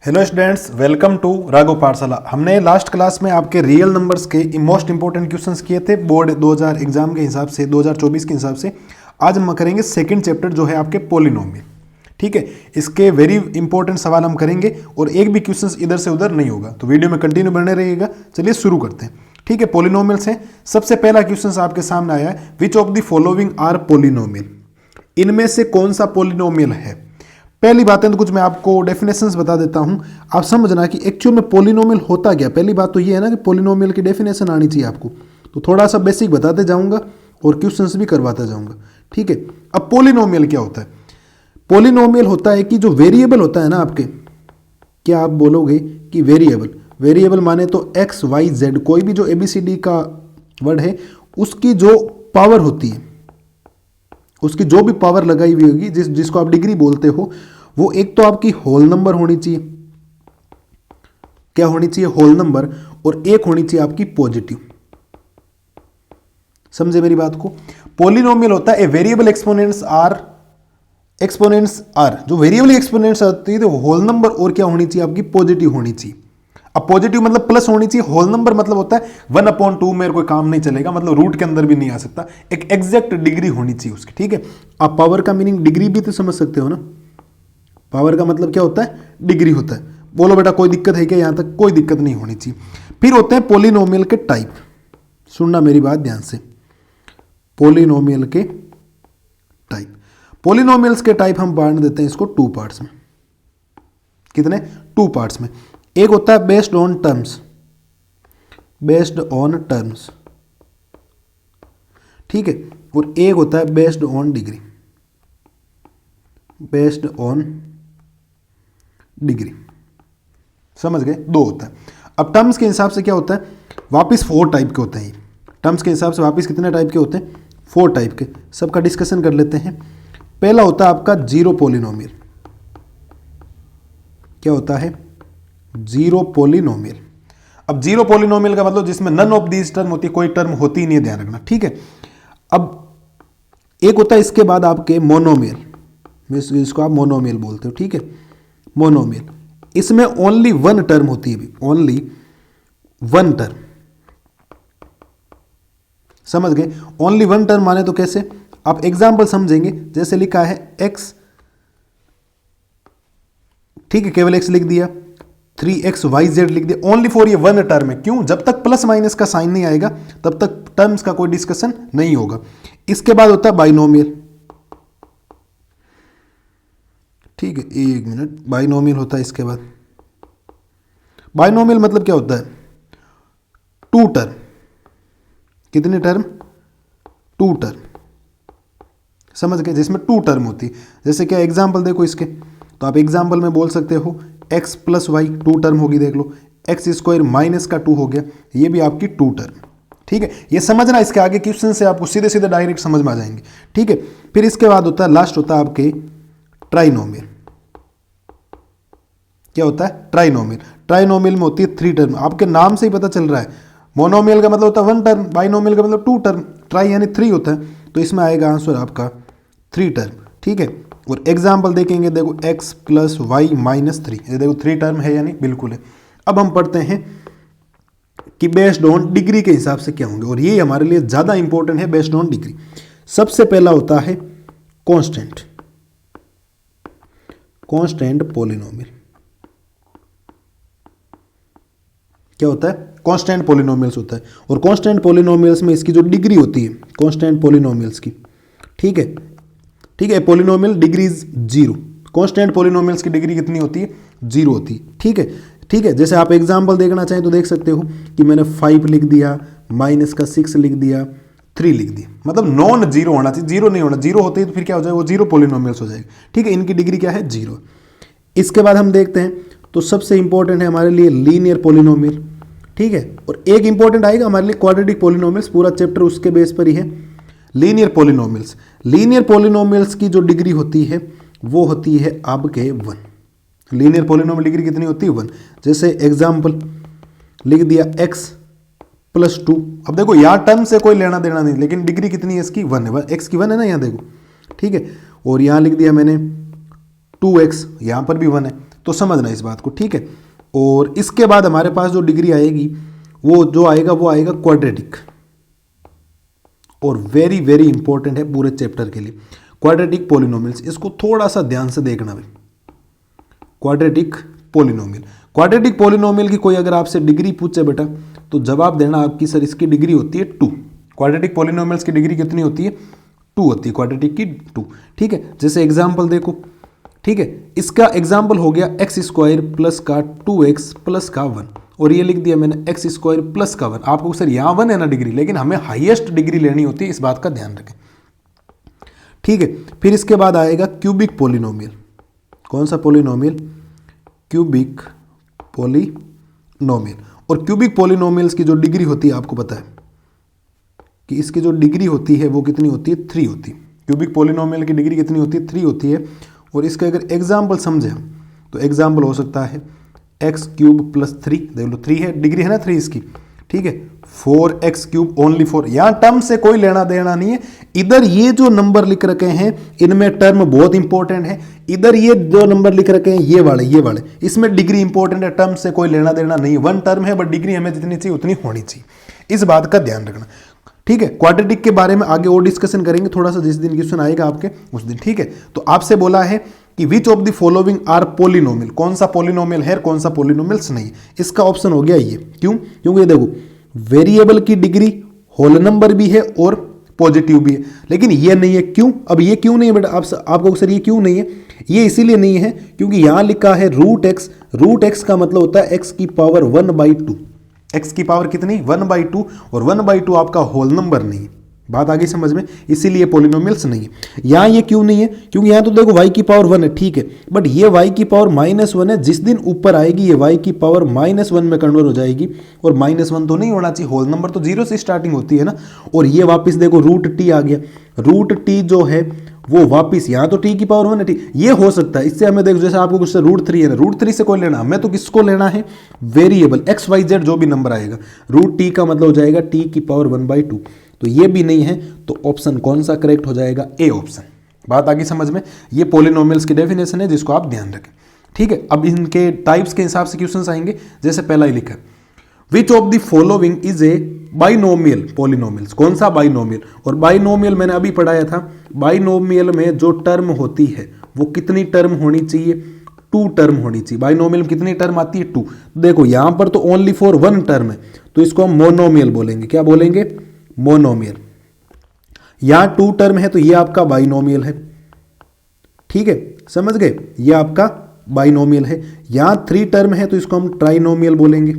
Hello students, welcome to Raghav Pathshala. हमने last class में आपके रियल नंबर्स के मोस्ट इंपॉर्टेंट क्वेश्चंस किए थे बोर्ड 2000 एग्जाम के हिसाब से, 2024 के हिसाब से। आज हम करेंगे सेकंड चैप्टर जो है आपके पोलिनोमियल। ठीक है, इसके वेरी इंपॉर्टेंट सवाल हम करेंगे और एक भी क्वेश्चंस इधर से उधर नहीं होगा, तो वीडियो में कंटिन्यू बने रहिएगा। चलिए शुरू करते हैं। ठीक है, पोलिनोमियल से सबसे पहला क्वेश्चन आपके सामने आया है, which of the following are polynomial. इनमें से कौन सा पोलिनोमियल है। पहली बातें तो कुछ मैं आपको डेफिनेशंस बता देता हूं, आप समझना कि एक्चुअल में पोलिनोमियल होता क्या। पहली बात तो ये है ना कि पोलिनोमियल की डेफिनेशन आनी चाहिए आपको, तो थोड़ा सा बेसिक बताते जाऊंगा और क्वेश्चंस भी करवाता जाऊंगा। ठीक है, अब पोलिनोमियल क्या होता है। पोलिनोमियल होता है कि जो वेरिएबल होता है ना आपके, क्या आप बोलोगे कि वेरिएबल माने तो एक्स वाई जेड, कोई भी जो ABCD का वर्ड है उसकी जो पावर होती है, उसकी जो भी पावर लगाई हुई होगी, जिसको आप डिग्री बोलते हो, वो एक तो आपकी होल नंबर होनी चाहिए। क्या होनी चाहिए? Whole number. और एक होनी चाहिए आपकी पॉजिटिव। समझे मेरी बात को। पॉलिनोमियल होता है ए वेरिएबल एक्सपोनेंट्स आर जो वेरिएबल एक्सपोनेंट्स आती है तो होल नंबर और क्या होनी चाहिए आपकी पॉजिटिव होनी चाहिए। अब पॉजिटिव मतलब प्लस होनी चाहिए, होल नंबर मतलब होता है 1/2 मेरे कोई काम नहीं चलेगा, मतलब रूट के अंदर भी नहीं आ सकता, एक एग्जैक्ट डिग्री होनी चाहिए उसकी। ठीक है, आप पावर का मीनिंग डिग्री भी तो समझ सकते हो ना। पावर का मतलब क्या होता है? डिग्री होता है। बोलो बेटा कोई दिक्कत है क्या? यहां तक कोई दिक्कत नहीं होनी चाहिए। फिर होते हैं पोलिनोमियल के टाइप। सुनना मेरी बात ध्यान से, पोलिनोमियल के टाइप। पोलिनोमियल्स के टाइप हम बांट देते हैं इसको 2 पार्ट्स में। कितने? 2 पार्ट्स में। एक होता है बेस्ड ऑन टर्म्स, ठीक है, और एक होता है बेस्ड ऑन डिग्री। समझ गए? 2 होता है। अब टर्म्स के हिसाब से क्या होता है, वापिस 4 टाइप के होते हैं। टर्म्स के हिसाब से वापिस कितने टाइप के होते हैं? 4 टाइप के। सबका डिस्कशन कर लेते हैं। पहला होता है आपका जीरो पोलिनोमियल। क्या होता है? Zero polynomial. अब जीरो पोलिनोमियल का मतलब जिसमें नन ऑफ दीज टर्म होती है, कोई टर्म होती ही नहीं है, ध्यान रखना। ठीक है, अब एक होता है इसके बाद आपके मोनोमियल, जिसको आप मोनोमियल बोलते हो। ठीक है, मोनोमियल, इसमें ओनली 1 टर्म होती है, ओनली 1 टर्म। समझ गए? ओनली 1 टर्म माने तो कैसे? आप एग्जाम्पल समझेंगे। जैसे लिखा है x, ठीक है, केवल x लिख दिया, 3xyz लिख दिया, ओनली फॉर ये 1 टर्म है। क्यों? जब तक प्लस माइनस का साइन नहीं आएगा तब तक टर्म्स का कोई डिस्कशन नहीं होगा। इसके बाद होता है बाइनोमियल। ठीक है, 1 मिनट, बाइनोमियल होता है इसके बाद। बाइनोमियल मतलब क्या होता है? 2 टर्म। कितने टर्म? 2 टर्म। समझ गए? जिसमें 2 टर्म होती है। जैसे क्या एग्जाम्पल देखो इसके, तो आप एग्जाम्पल में बोल सकते हो x + y 2 टर्म होगी, देख लो, x² माइनस का 2 हो गया, ये भी आपकी 2 टर्म। ठीक है, ये समझना, इसके आगे क्वेश्चन से आपको सीधे सीधे डायरेक्ट समझ में आ जाएंगे। ठीक है, फिर इसके बाद होता है, लास्ट होता है आपके ट्राइनोमियल। क्या होता है? ट्राइनोमियल। ट्राइनोमियल में होती है 3 टर्म। आपके नाम से ही पता चल रहा है, मोनोमियल का मतलब होता है 1 टर्म, बाइनोमियल का मतलब 2 टर्म, ट्राई यानी 3 होता है, तो इसमें आएगा आंसर आपका 3 टर्म। ठीक है, और एग्जाम्पल देखेंगे, देखो x + y - 3, ये देखो 3 टर्म है या नहीं? बिल्कुल है। अब हम पढ़ते हैं कि बेस्ड ऑन डिग्री के हिसाब से क्या होंगे, और ये हमारे लिए ज्यादा इंपॉर्टेंट है, बेस्ड ऑन डिग्री। सबसे पहला होता है कांस्टेंट पोलिनोमियल। क्या होता है? कांस्टेंट पोलिनोमियल्स होता है, और कांस्टेंट पोलिनोमियल्स में इसकी जो डिग्री होती है कांस्टेंट पोलिनोमियल्स की, ठीक है, पोलिनोमियल डिग्री 0। कांस्टेंट पोलिनोमियल्स की डिग्री कितनी होती है? 0 होती है। ठीक है, जैसे आप एग्जांपल देखना चाहें तो देख सकते हो कि मैंने 5 लिख दिया, -6 लिख दिया, 3 लिख दिया, मतलब नॉन जीरो होना चाहिए, जीरो नहीं होना। जीरो होते ही तो फिर क्या हो जाएगा? वो जीरो पोलिनोमियल्स हो जाएगा। ठीक है, इनकी डिग्री क्या है? 0। इसके बाद हम देखते हैं, तो सबसे इंपॉर्टेंट है हमारे लिए लीनियर पोलिनोमियल। ठीक है, और एक इंपॉर्टेंट आएगा हमारे लिए क्वाड्रेटिक पोलिनोमियल्स, पूरा चैप्टर उसके बेस पर ही है। लीनियर पोलिनोमियल्स की जो डिग्री होती है वो होती है आपके 1। लीनियर पोलिनोमियल डिग्री कितनी होती है? 1। जैसे एग्जांपल लिख दिया x + 2। अब देखो यहाँ टर्म से कोई लेना देना नहीं, लेकिन डिग्री कितनी है इसकी? 1 है। x की 1 है ना, यहाँ देखो। ठीक है, और यहाँ लिख दिया मैंने 2x, यहाँ पर भी 1 है। तो समझना इस बात को, ठीक है। और इसके बाद हमारे पास जो डिग्री आएगी वो जो आएगा वो आएगा क्वाड्रेटिक, और वेरी वेरी इंपॉर्टेंट है पूरे चैप्टर के लिए क्वाड्रेटिक पॉलिनोमियल्स। इसको थोड़ा सा ध्यान से देखना भाई, क्वाड्रेटिक पॉलिनोमियल। क्वाड्रेटिक पॉलिनोमियल की कोई अगर आपसे डिग्री पूछे बेटा तो जवाब देना आपकी सर इसकी डिग्री होती है 2। क्वाड्रेटिक पॉलिनोमियल्स की डिग्री कितनी होती है? 2 होती है, क्वाड्रेटिक की 2, ठीक है। जैसे एग्जांपल देखो, ठीक है, इसका एग्जांपल हो गया एक्स स्क्वायर प्लस का 2x प्लस का 1, और ये लिख दिया मैंने एक्स स्क्वायर प्लस का 1। आपको सर यहाँ 1 है ना डिग्री, लेकिन हमें हाईएस्ट डिग्री लेनी होती है, इस बात का ध्यान रखें, ठीक है। फिर इसके बाद आएगा क्यूबिक पॉलिनोमियल। कौन सा पॉलिनोमियल? Cubic polynomial. और क्यूबिक पॉलिनोमियल्स की जो डिग्री होती है आपको पता है कि इसकी जो डिग्री होती है वो कितनी होती है? 3 होती है। क्यूबिक पॉलिनोमियल की डिग्री कितनी होती है? 3 होती है। और इसका अगर एग्जाम्पल समझे हम तो एग्जाम्पल हो सकता है एक्स क्यूब प्लस 3, देख लो 3 है, डिग्री है ना 3 इसकी, ठीक है। 4x क्यूब ओनली 4, यहां टर्म से कोई लेना देना नहीं है। इधर ये जो नंबर लिख रखे हैं इनमें टर्म बहुत इंपॉर्टेंट है, इधर ये जो नंबर लिख रखे हैं ये वाले इसमें डिग्री इंपॉर्टेंट है, टर्म से कोई लेना देना नहीं है। 1 टर्म है बट डिग्री हमें जितनी चाहिए उतनी होनी चाहिए, इस बात का ध्यान रखना, ठीक है। क्वाड्रेटिक के बारे में आगे और डिस्कशन करेंगे थोड़ा सा, जिस दिन क्वेश्चन आएगा आपके उस दिन, ठीक है। तो आपसे बोला है कि which of the following are polynomial, कौन सा पॉलिनोमियल है कौन सा पॉलिनोमियल्स नहीं। इसका ऑप्शन हो गया ये, क्यों? क्योंकि ये देखो वेरिएबल की डिग्री होल नंबर भी है और पॉजिटिव भी है, लेकिन ये नहीं है। क्यों? अब ये क्यों नहीं है बेटा, आपको सर ये क्यों नहीं है? ये इसीलिए नहीं है क्योंकि यहां लिखा है रूट एक्स का मतलब होता है एक्स की पावर 1/2। एक्स की पावर कितनी? 1/2, और 1/2 आपका होल नंबर नहीं है। बात आगे समझ में, इसीलिए पॉलिनोमियल्स नहीं है। यहां ये क्यों नहीं है? क्योंकि यहां तो देखो y की पावर 1 है, ठीक है, बट ये y की पावर -1 है। जिस दिन ऊपर आएगी ये y की पावर -1 में कन्वर्ट हो जाएगी, और -1 तो नहीं होना चाहिए, होल नंबर तो 0 से स्टार्टिंग होती है ना। और ये वापस देखो रूट टी आ गया, रूट टी जो है वो वापिस यहाँ तो t की पावर 1 है, ठीक, ये हो सकता है। इससे हमें देखो जैसे आपको कुछ √3 है ना, √3 से कोई लेना, हमें तो किसको लेना है? वेरिएबल XYZ जो भी नंबर आएगा, √t का मतलब हो जाएगा t की पावर 1/2। तो ये भी नहीं है, तो ऑप्शन कौन सा करेक्ट हो जाएगा? A option. बात आगे समझ में, ये पॉलिनोमियल्स की डेफिनेशन है जिसको आप ध्यान रखें, ठीक है। अब इनके टाइप्स के हिसाब से क्वेश्चन आएंगे। जैसे पहला ही लिखा है which of the following is a binomial polynomials, कौन सा बाइनोमियल? और बाइनोमियल मैंने अभी पढ़ाया था, बाइनोमियल में जो टर्म होती है वो कितनी टर्म होनी चाहिए? 2 टर्म होनी चाहिए। बाइनोमियल में कितनी टर्म आती है? 2। देखो यहां पर तो ओनली फॉर 1 टर्म है, तो इसको हम मोनोमियल बोलेंगे। क्या बोलेंगे? मोनोमियल। यहां 2 टर्म है तो ये आपका बाइनोमियल है, ठीक है, समझ गए, ये आपका बाइनोमियल है। यहां 3 टर्म है तो इसको हम ट्राइनोमियल बोलेंगे।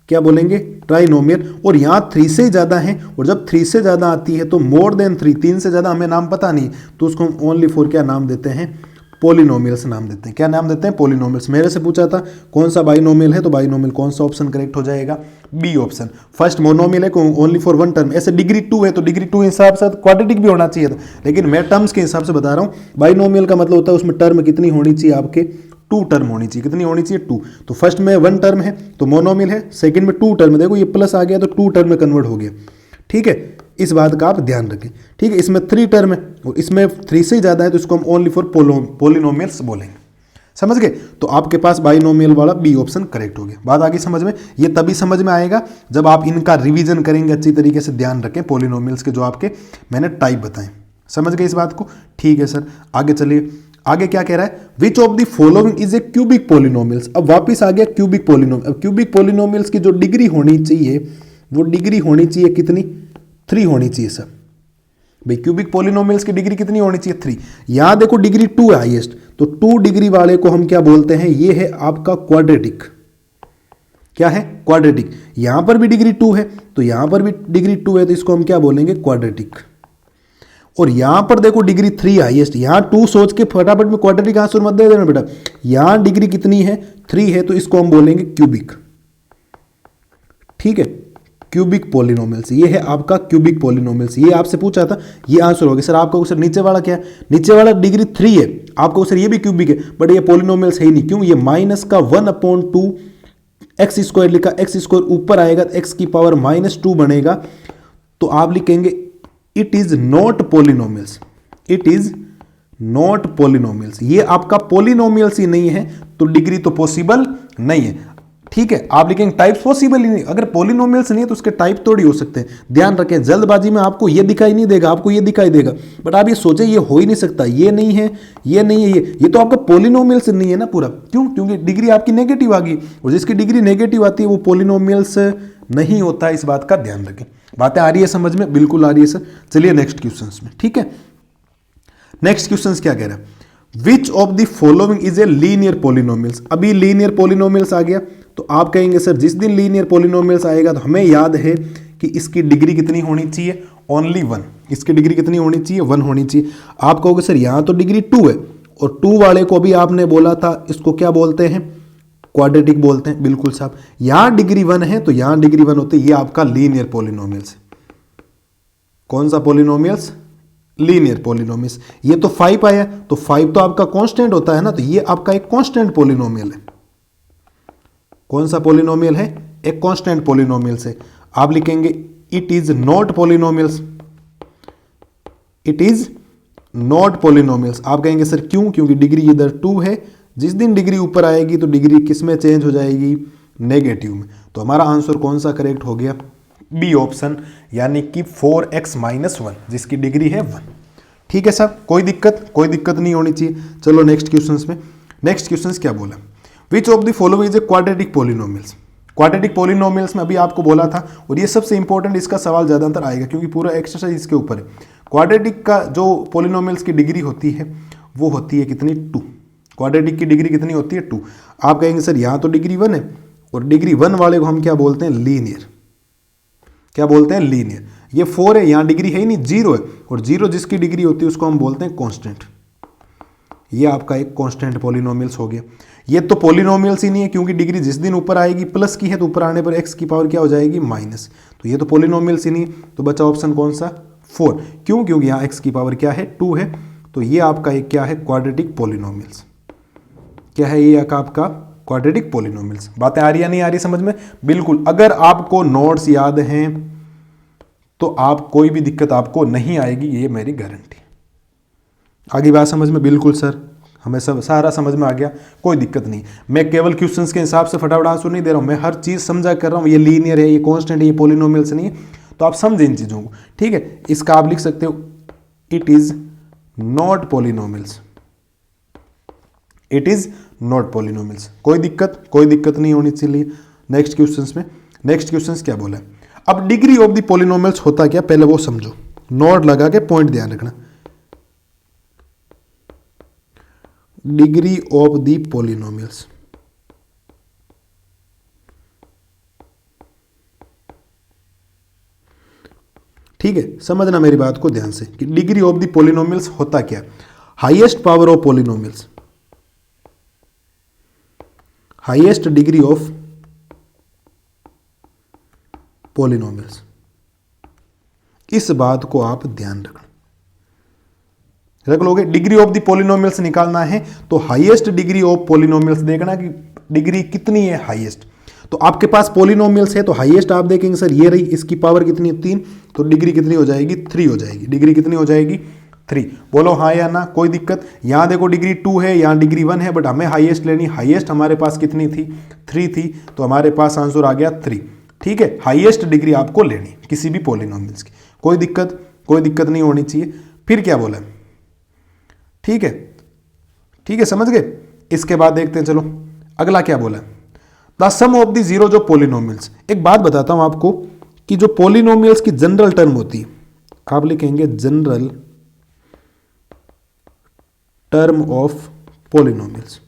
क्या बोलेंगे? ट्राइनोमियल। और यहां 3 से ज्यादा है, और जब 3 से ज्यादा आती है तो मोर देन 3, 3 से ज्यादा हमें नाम पता नहीं, तो उसको हम ओनली फॉर क्या नाम देते हैं? पॉलिनोमियल्स नाम देते हैं। क्या नाम देते हैं? पॉलिनोमियल्स। मेरे से पूछा था कौन सा बाइनोमियल है, तो बाइनोमियल कौन सा ऑप्शन करेक्ट हो जाएगा? B option. फर्स्ट मोनोमियल है ओनली फॉर 1 टर्म, ऐसे डिग्री 2 है तो डिग्री 2 हिसाब से क्वाड्रेटिक भी होना चाहिए था, लेकिन मैं टर्म्स के हिसाब से बता रहा हूँ। बाइनोमियल का मतलब होता है उसमें टर्म कितनी होनी चाहिए? आपके 2 टर्म होनी चाहिए। कितनी होनी चाहिए? 2। तो फर्स्ट में 1 टर्म है तो मोनोमियल है, सेकंड में 2 टर्म, देखो ये प्लस आ गया तो 2 टर्म में कन्वर्ट हो गया, ठीक है। इस बात का आप ध्यान रखें, ठीक है। इसमें 3 टर्म है और इसमें 3 से ज़्यादा है तो इसको हम ओनली फॉर पॉलिनोमियल्स बोलेंगे, समझ गए। तो आपके पास बाइनोमियल वाला बी ऑप्शन करेक्ट हो गया। बात आगे समझ में, ये तभी समझ में आएगा जब आप इनका रिवीजन करेंगे अच्छी तरीके से। ध्यान रखें पॉलिनोमियल्स के जो आपके मैंने टाइप बताएं, समझ गए इस बात को, ठीक है सर। आगे चलिए, आगे क्या कह रहा है? Which of the following is a cubic polynomials. अब वापिस आ गया क्यूबिक पॉलिनोमियल। अब क्यूबिक पॉलिनोमियल्स की जो डिग्री होनी चाहिए वो डिग्री होनी चाहिए कितनी? 3 होनी चाहिए सर। भाई क्यूबिक पॉलिनोमियल्स की डिग्री कितनी होनी चाहिए? 3। यहां देखो डिग्री 2 है हाईएस्ट, तो 2 डिग्री वाले को हम क्या बोलते हैं? ये है आपका क्वाड्रेटिक। क्या है? क्वाड्रेटिक। यहां पर भी डिग्री 2 है तो यहां पर भी डिग्री 2 है तो इसको हम क्या बोलेंगे? क्वाड्रेटिक। और यहां पर देखो डिग्री 3 हाईएस्ट, यहां 2 सोच के फटाफट में क्वाड्रेटिक आंसर मत दे देना बेटा। यहां डिग्री कितनी है? 3 है तो इसको हम बोलेंगे क्यूबिक, ठीक है। क्यूबिक पॉलिनोमियल्स, ये है आपका क्यूबिक पॉलिनोमियल्स। ये आपसे पूछा था, ये आंसर हो गया सर। आपका सर नीचे वाला क्या है? नीचे वाला डिग्री 3 है, आपको सर ये भी क्यूबिक है बट ये पॉलिनोमियल्स है ही नहीं। क्यों? ये -1/2 एक्स स्क्वायर लिखा, एक्स स्क्वायर ऊपर आएगा एक्स की पावर -2 बनेगा, तो आप लिखेंगे it is not polynomials. It is not polynomials. ये आपका पॉलिनोमियल्स ही नहीं है तो डिग्री तो पॉसिबल नहीं है। ठीक है, आप लिखेंगे टाइप्स पॉसिबल ही नहीं। अगर पॉलिनोमियल्स नहीं है तो उसके टाइप थोड़ी हो सकते हैं। ध्यान रखें, जल्दबाजी में आपको ये दिखाई नहीं देगा, आपको ये दिखाई देगा, बट आप ये सोचे ये हो ही नहीं सकता, ये नहीं है, ये नहीं है, ये तो आपका पॉलिनोमियल्स नहीं है ना पूरा। क्यों? क्योंकि डिग्री आपकी नेगेटिव आ गई, और जिसकी डिग्री नेगेटिव आती है वो पॉलिनोमियल्स नहीं होता है। इस बात का ध्यान रखें। बातें आ रही है समझ में? बिल्कुल आ रही है सर। चलिए नेक्स्ट क्वेश्चन में। ठीक है, नेक्स्ट क्वेश्चन क्या कह रहा है? Which of the following is a linear polynomials. अभी लीनियर पॉलिनोमियल्स आ गया, तो आप कहेंगे सर जिस दिन लीनियर पॉलिनोमियल्स आएगा तो हमें याद है कि इसकी डिग्री कितनी होनी चाहिए? ओनली 1। इसकी डिग्री कितनी होनी चाहिए? 1 होनी चाहिए। आप कहोगे सर यहां तो डिग्री 2 है, और 2 वाले को भी आपने बोला था इसको क्या बोलते हैं? क्वाड्रेटिक बोलते हैं। बिल्कुल साहब, यहां डिग्री 1 है तो यहां डिग्री 1 होती है। ये आपका लीनियर पॉलिनोमियल्स। कौन सा पॉलिनोमियल्स? Linear polynomials. ये तो 5 आया, तो 5 तो आपका कांस्टेंट होता है ना, तो ये आपका एक कांस्टेंट पॉलिनोमियल है। कौन सा पॉलिनोमियल है? एक कांस्टेंट पॉलिनोमियल से। आप लिखेंगे it is not polynomials. It is not polynomials. आप कहेंगे सर क्यों? क्योंकि डिग्री इधर 2 है, जिस दिन डिग्री ऊपर आएगी तो डिग्री किस में चेंज हो जाएगी? नेगेटिव में। तो हमारा आंसर कौन सा करेक्ट हो गया? बी ऑप्शन, यानी कि 4x - 1, जिसकी डिग्री है 1। ठीक है साहब, कोई दिक्कत नहीं होनी चाहिए। चलो नेक्स्ट क्वेश्चंस में। नेक्स्ट क्वेश्चंस क्या बोला? विच of the following is a quadratic polynomials. Quadratic polynomials में अभी आपको बोला था, और ये सबसे इंपॉर्टेंट, इसका सवाल ज्यादातर आएगा क्योंकि पूरा एक्सरसाइज इसके ऊपर है। क्वाड्रेटिक का जो पॉलिनोमियल्स की डिग्री होती है वो होती है कितनी? 2। क्वाड्रेटिक की डिग्री कितनी होती है? 2। आप कहेंगे सर यहाँ तो डिग्री 1 है, और डिग्री 1 वाले को हम क्या बोलते हैं? लीनियर। क्या बोलते हैं? लीनियर। ये 4 है, यहाँ डिग्री है ही नहीं, 0 है, और 0 जिसकी डिग्री होती है उसको हम बोलते हैं कांस्टेंट। ये आपका एक कांस्टेंट पॉलिनोमियल्स हो गया। ये तो पॉलिनोमियल्स ही नहीं है, क्योंकि डिग्री जिस दिन ऊपर आएगी प्लस की है, तो ऊपर आने पर x की पावर क्या हो जाएगी? माइनस। तो ये तो पॉलिनोमियल्स ही नहीं। तो बचा ऑप्शन कौन सा? 4। क्यों? क्योंकि यहाँ x की पावर क्या है? 2 है। तो ये आपका एक क्या है? Quadratic polynomials. क्या है ये आपका? Quadratic polynomials. बातें आ रही है नहीं आ रही समझ में? बिल्कुल। अगर आपको नोट्स याद हैं तो आप कोई भी दिक्कत आपको नहीं आएगी, ये मेरी गारंटी। आगे बात समझ में? बिल्कुल सर, हमें सब सारा समझ में आ गया, कोई दिक्कत नहीं। मैं केवल क्वेश्चंस के हिसाब से फटाफट आंसर नहीं दे रहा हूं, मैं हर चीज समझा कर रहा हूं। ये लीनियर है, ये कांस्टेंट है, ये पॉलिनोमियल्स नहीं है, तो आप समझें इन चीजों को। ठीक है, इसका आप लिख सकते हो it is not polynomials. It is not polynomials. कोई दिक्कत नहीं होनी चाहिए। नेक्स्ट क्वेश्चंस में। नेक्स्ट क्वेश्चंस क्या बोला है? अब डिग्री ऑफ द पॉलिनोमियल्स होता क्या, पहले वो समझो। नोट लगा के पॉइंट ध्यान रखना। डिग्री ऑफ द पॉलिनोमियल्स, ठीक है, समझना मेरी बात को ध्यान से कि डिग्री ऑफ द पॉलिनोमियल्स होता क्या? Highest power of polynomials, highest degree of polynomials. इस बात को आप ध्यान रखना, रख लोगे। डिग्री ऑफ द पॉलिनोमियल्स निकालना है तो हाईएस्ट डिग्री ऑफ पॉलिनोमियल्स देखना कि डिग्री कितनी है हाईएस्ट। तो आपके पास पॉलिनोमियल्स है तो हाईएस्ट आप देखेंगे सर ये रही, इसकी पावर कितनी है? 3, तो डिग्री कितनी हो जाएगी? 3 हो जाएगी। डिग्री कितनी हो जाएगी? 3। बोलो हाँ या ना, कोई दिक्कत? यहां देखो डिग्री 2 है, यहां डिग्री 1 है, बट हमें हाईएस्ट लेनी। हाईएस्ट हमारे पास कितनी थी? 3 थी, तो हमारे पास आंसर आ गया 3। ठीक है, हाईएस्ट डिग्री आपको लेनी किसी भी पॉलिनोमियल्स की। कोई दिक्कत नहीं होनी चाहिए। फिर क्या बोला? ठीक है, समझ गए। इसके बाद देखते हैं, चलो अगला क्या बोला? The sum of the zero जो पॉलिनोमियल्स। एक बात बताता हूं आपको कि जो पॉलिनोमियल्स की जनरल टर्म होती है, आप लिखेंगे general term of polynomials.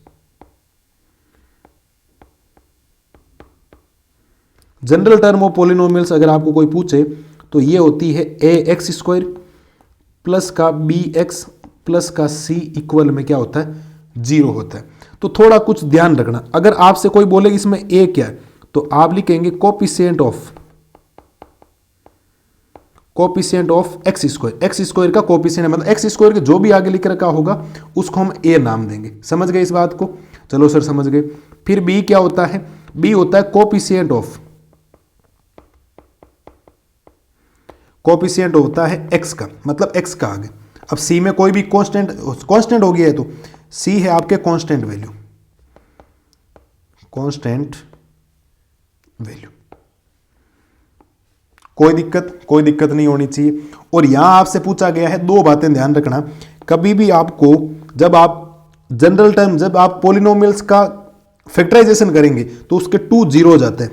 General term of polynomials अगर आपको कोई पूछे तो ये होती है ax² प्लस का bx प्लस का c इक्वल में क्या होता है? 0 होता है। तो थोड़ा कुछ ध्यान रखना, अगर आपसे कोई बोले इसमें a क्या है तो आप लिखेंगे कोफिशिएंट ऑफ x² का कोफिशिएंट, मतलब x² के जो भी आगे लिख रखा होगा उसको हम a नाम देंगे। समझ गए इस बात को? चलो सर समझ गए। फिर b क्या होता है? b होता है कोफिशिएंट होता है x का, मतलब x का आगे। अब c में कोई भी कांस्टेंट हो गया है तो c है आपके कांस्टेंट वैल्यू, कांस्टेंट वैल्यू। कोई दिक्कत नहीं होनी चाहिए। और यहां आपसे पूछा गया है, दो बातें ध्यान रखना, कभी भी आपको जब आप जनरल टर्म, जब आप पॉलिनोमियल्स का फैक्टराइजेशन करेंगे तो उसके 2 जीरोज आते हैं।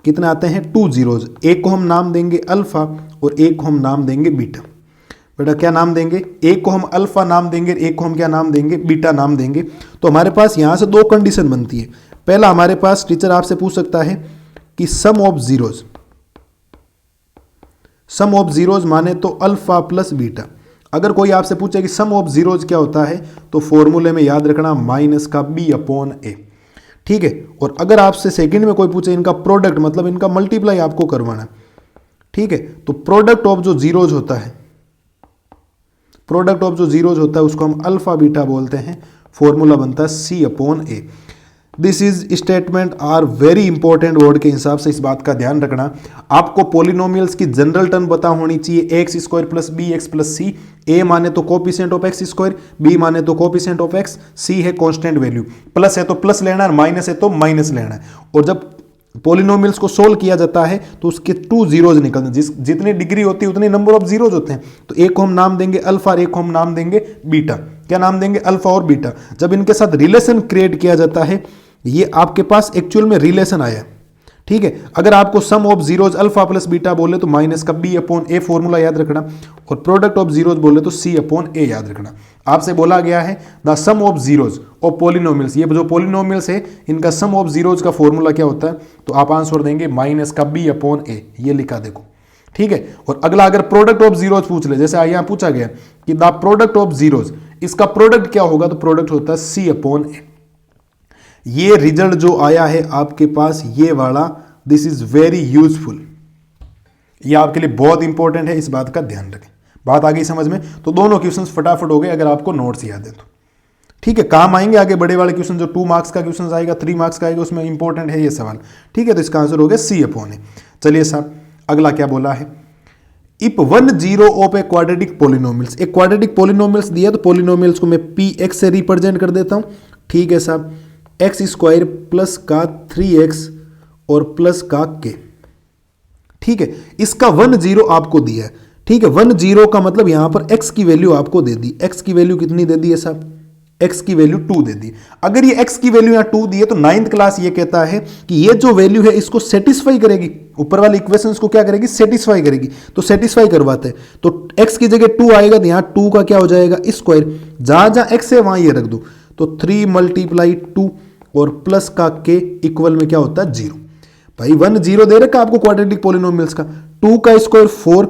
कितने आते हैं? 2 जीरोज। एक को हम नाम देंगे अल्फा और एक को हम नाम देंगे बीटा। बेटा क्या नाम देंगे? एक को हम अल्फा नाम देंगे, एक को हम क्या नाम देंगे? बीटा नाम देंगे। तो हमारे पास यहां से दो कंडीशन बनती है। पहला, हमारे पास टीचर आपसे पूछ सकता है कि सम ऑफ जीरोज माने तो अल्फा प्लस बीटा। अगर कोई आपसे पूछे कि सम ऑफ जीरोज क्या होता है, तो फॉर्मूले में याद रखना माइनस का बी अपॉन ए। ठीक है। और अगर आपसे सेकंड में कोई पूछे इनका प्रोडक्ट, मतलब इनका मल्टीप्लाई आपको करवाना, ठीक है, तो प्रोडक्ट ऑफ जो जीरोज होता है, उसको हम अल्फा बीटा बोलते हैं। फॉर्मूला बनता है c upon a. This is statement are very important board के हिसाब से, इस बात का ध्यान रखना। आपको पॉलिनोमियल्स की जनरल टर्म पता होनी चाहिए, x square plus b x plus c. A माने तो coefficient of x square, b माने तो कोफिशिएंट ऑफ एक्स, सी है कांस्टेंट वैल्यू। प्लस है तो प्लस लेना है, माइनस है तो माइनस लेना है। और जब पॉलिनोमियल्स को सोल्व किया जाता है तो उसके 2 जीरोज निकलते हैं। जितनी डिग्री होती है उतने नंबर ऑफ जीरोज होते हैं। तो एक को हम नाम देंगे अल्फा और एक को हम नाम देंगे बीटा। क्या नाम देंगे? अल्फा और बीटा। जब इनके साथ रिलेशन क्रिएट किया जाता है, ये आपके पास एक्चुअल में रिलेशन आया। ठीक है। अगर आपको sum of zeros alpha plus beta बोले तो माइनस का बी अपॉन ए फॉर्मूला याद रखना, और प्रोडक्ट ऑफ जीरोज बोले तो सी अपॉन ए याद रखना। आपसे बोला गया है the sum of zeros of polynomials, ये जो पॉलिनोमियल्स है इनका सम ऑफ जीरोज का फॉर्मूला क्या होता है, तो आप आंसर देंगे माइनस का बी अपॉन ए। ये लिखा देखो। ठीक है। और अगला, अगर प्रोडक्ट ऑफ जीरोज पूछ ले, जैसे यहां पूछा गया कि द प्रोडक्ट ऑफ जीरोज, इसका प्रोडक्ट क्या होगा, तो प्रोडक्ट होता है सी अपॉन ए। ये रिजल्ट जो आया है आपके पास, ये वाला, दिस इज वेरी यूजफुल, ये आपके लिए बहुत इंपॉर्टेंट है, इस बात का ध्यान रखें। बात आ गई समझ में? तो दोनों क्वेश्चंस फटाफट हो गए अगर आपको नोट्स याद है तो। ठीक है। काम आएंगे आगे बड़े वाले क्वेश्चन, जो 2 मार्क्स का क्वेश्चन आएगा, 3 मार्क्स का आएगा, उसमें इंपॉर्टेंट है ये सवाल। ठीक है। तो इसका आंसर हो गया सी अपॉन ए। चलिए साहब, अगला क्या बोला है? If 1 zero of A quadratic polynomials, एक क्वाड्रेटिक पॉलिनोमियल्स दिया, तो पॉलिनोमियल्स को मैं पी एक्स से रिप्रेजेंट कर देता हूं। ठीक है साहब। एक्स स्क्वायर प्लस का 3x और प्लस का k। ठीक है। इसका 1 जीरो आपको दिया है। ठीक है। 1 जीरो का मतलब यहां पर x की वैल्यू आपको दे दी। x की वैल्यू कितनी दे दी है साहब? x की वैल्यू 2 दे दी। अगर ये x की वैल्यू यहां 2 दी है, तो 9th क्लास ये कहता है कि ये जो वैल्यू है इसको सेटिस्फाई करेगी, ऊपर वाले इक्वेशंस को क्या करेगी? सेटिस्फाई करेगी। तो सेटिस्फाई करवाते हैं, तो x की जगह 2 आएगा, तो यहां 2 का क्या हो जाएगा? स्क्वायर। जहां जहां x है वहां ये रख दो, तो 3 × 2 और प्लस का k इक्वल में क्या होता है? 0। भाई 1 जीरो दे रखा आपको क्वाड्रेटिक पॉलिनोमियल्स का, 2 का स्क्वायर 4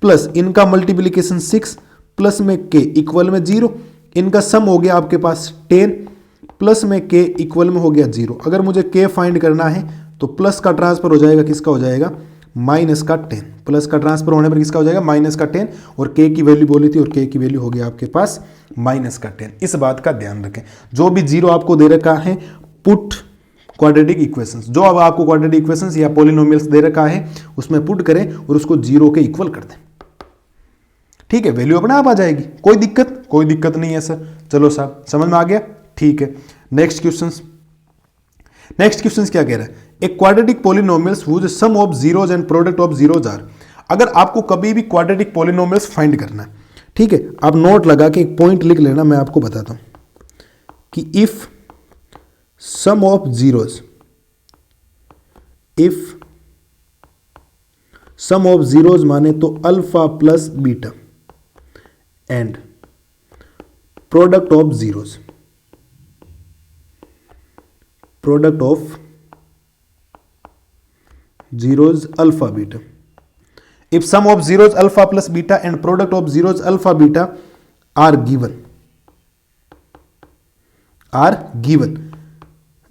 प्लस इनका मल्टीप्लिकेशन 6 प्लस में k इक्वल में 0। इनका सम हो गया आपके पास 10 प्लस में k इक्वल में हो गया 0। अगर मुझे k फाइंड करना है तो प्लस का ट्रांसफर हो जाएगा, किसका हो जाएगा? माइनस का 10। प्लस का ट्रांसफर होने पर किसका हो जाएगा? माइनस का 10। और k की वैल्यू बोली थी, और k की वैल्यू हो गया आपके पास माइनस का 10। इस बात का ध्यान रखें। जो भी जीरो आपको दे रखा है, पुट क्वाड्रेटिक इक्वेशंस, जो अब आपको क्वाड्रेटिक इक्वेशंस या पॉलिनोमियल्स दे रखा है उसमें पुट करें और उसको जीरो के इक्वल कर दें। ठीक है। वैल्यू अपने आप आ जाएगी। कोई दिक्कत नहीं है सर। चलो साहब, समझ में आ गया? ठीक है। नेक्स्ट क्वेश्चंस क्या कह रहा है? एक quadratic polynomials whose sum of zeros and product of zeros are. अगर आपको कभी भी क्वाड्रेटिक पॉलिनोमियल्स फाइंड करना है, ठीक है, आप नोट लगा के एक पॉइंट लिख लेना, मैं आपको बताता हूं कि इफ सम ऑफ जीरोज माने तो alpha plus beta and product of zeros alpha beta. If sum of zeros alpha plus beta and product of zeros alpha beta are given,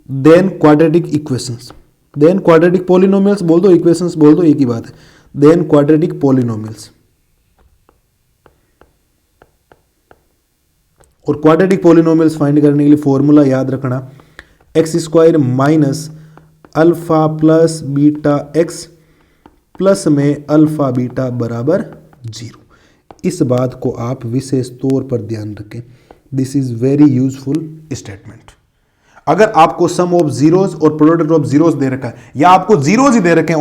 then quadratic equations, then quadratic polynomials बोल दो, equations बोल दो, एक ही बात है। Then quadratic polynomials, और quadratic polynomials find करने के लिए फॉर्मूला याद रखना, x square minus alpha plus beta x plus में अल्फा बीटा बराबर 0। इस बात को आप विशेष तौर पर ध्यान रखें। This is very useful statement. अगर आपको सम ऑफ जीरोज और प्रोडक्ट ऑफ जीरोज दे रखा है, या आपको जीरोज ही दे रखे हैं,